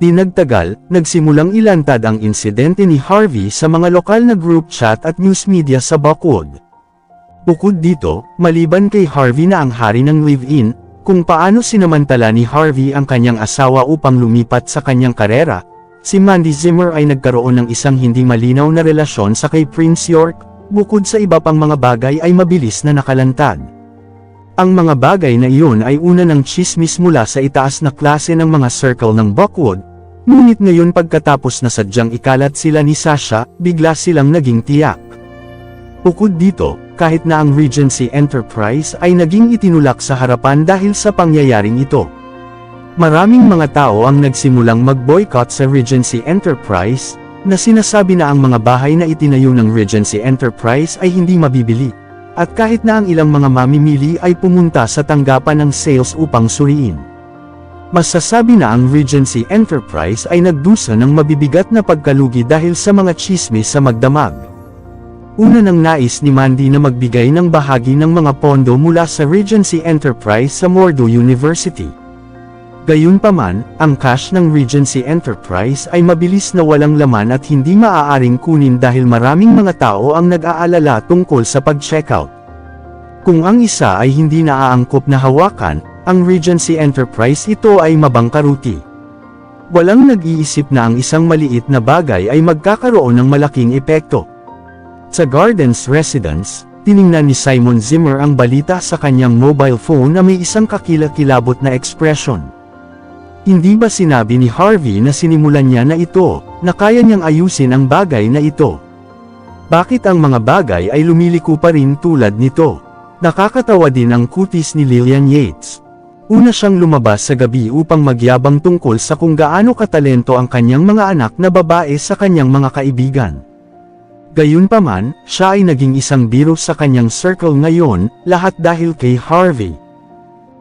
Di nagtagal, nagsimulang ilantad ang insidente ni Harvey sa mga lokal na group chat at news media sa Buckwood. Bukod dito, maliban kay Harvey na ang hari ng live-in, kung paano sinamantala ni Harvey ang kanyang asawa upang lumipat sa kanyang karera, si Mandy Zimmer ay nagkaroon ng isang hindi malinaw na relasyon sa kay Prince York. Bukod sa iba pang mga bagay ay mabilis na nakalantad. Ang mga bagay na iyon ay una ng tsismis mula sa itaas na klase ng mga circle ng Buckwood, ngunit ngayon pagkatapos na sadyang ikalat sila ni Sasha, bigla silang naging tiyak. Bukod dito, kahit na ang Regency Enterprise ay naging itinulak sa harapan dahil sa pangyayaring ito. Maraming mga tao ang nagsimulang mag-boycott sa Regency Enterprise, na sinasabi na ang mga bahay na itinayo ng Regency Enterprise ay hindi mabibili, at kahit na ang ilang mga mamimili ay pumunta sa tanggapan ng sales upang suriin. Masasabi na ang Regency Enterprise ay nagdusa ng mabibigat na pagkalugi dahil sa mga tsismis sa magdamag. Una nang nais ni Mandy na magbigay ng bahagi ng mga pondo mula sa Regency Enterprise sa Mordo University. Gayunpaman, ang cash ng Regency Enterprise ay mabilis na walang laman at hindi maaaring kunin dahil maraming mga tao ang nag-aalala tungkol sa pag-checkout. Kung ang isa ay hindi naaangkop na hawakan, ang Regency Enterprise ito ay mabangkaruti. Walang nag-iisip na ang isang maliit na bagay ay magkakaroon ng malaking epekto. Sa Gardens Residence, tiningnan ni Simon Zimmer ang balita sa kanyang mobile phone na may isang kakilakilabot na ekspresyon. Hindi ba sinabi ni Harvey na sinimulan niya na ito, na kaya niyang ayusin ang bagay na ito? Bakit ang mga bagay ay lumiliko pa rin tulad nito? Nakakatawa din ang kutis ni Lillian Yates. Una siyang lumabas sa gabi upang magyabang tungkol sa kung gaano katalento ang kanyang mga anak na babae sa kanyang mga kaibigan. Gayunpaman, siya ay naging isang biro sa kanyang circle ngayon, lahat dahil kay Harvey.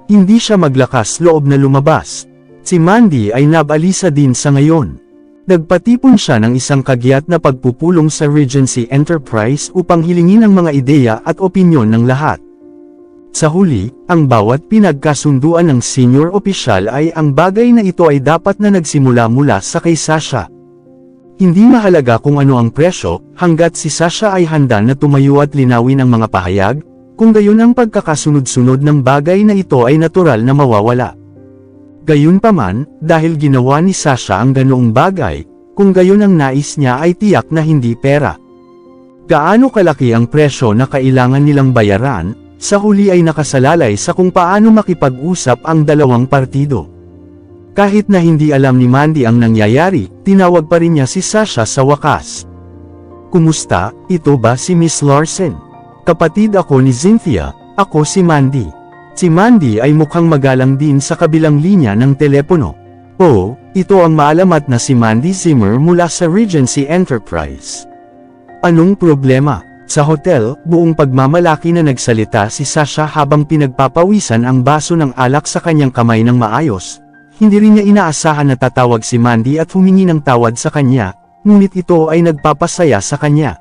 Hindi siya maglakas loob na lumabas. Si Mandy ay nabalisa din sa ngayon. Nagpatipon siya ng isang kagyat na pagpupulong sa Regency Enterprise upang hilingin ang mga ideya at opinyon ng lahat. Sa huli, ang bawat pinagkasunduan ng senior opisyal ay ang bagay na ito ay dapat na nagsimula mula sa kay Sasha. Hindi mahalaga kung ano ang presyo, hanggat si Sasha ay handa na tumayo at linawin ang mga pahayag, kung gayon ang pagkakasunod-sunod ng bagay na ito ay natural na mawawala. Gayunpaman, dahil ginawa ni Sasha ang ganoong bagay, kung gayon ang nais niya ay tiyak na hindi pera. Gaano kalaki ang presyo na kailangan nilang bayaran, sa huli ay nakasalalay sa kung paano makipag-usap ang dalawang partido. Kahit na hindi alam ni Mandy ang nangyayari, tinawag pa rin niya si Sasha sa wakas. Kumusta, ito ba si Miss Larson? Kapatid ako ni Cynthia, ako si Mandy. Si Mandy ay mukhang magalang din sa kabilang linya ng telepono. Oh, ito ang maalamat na si Mandy Zimmer mula sa Regency Enterprise. Anong problema? Sa hotel, buong pagmamalaki na nagsalita si Sasha habang pinagpapawisan ang baso ng alak sa kanyang kamay ng maayos. Hindi rin niya inaasahan na tatawag si Mandy at humingi ng tawad sa kanya, ngunit ito ay nagpapasaya sa kanya.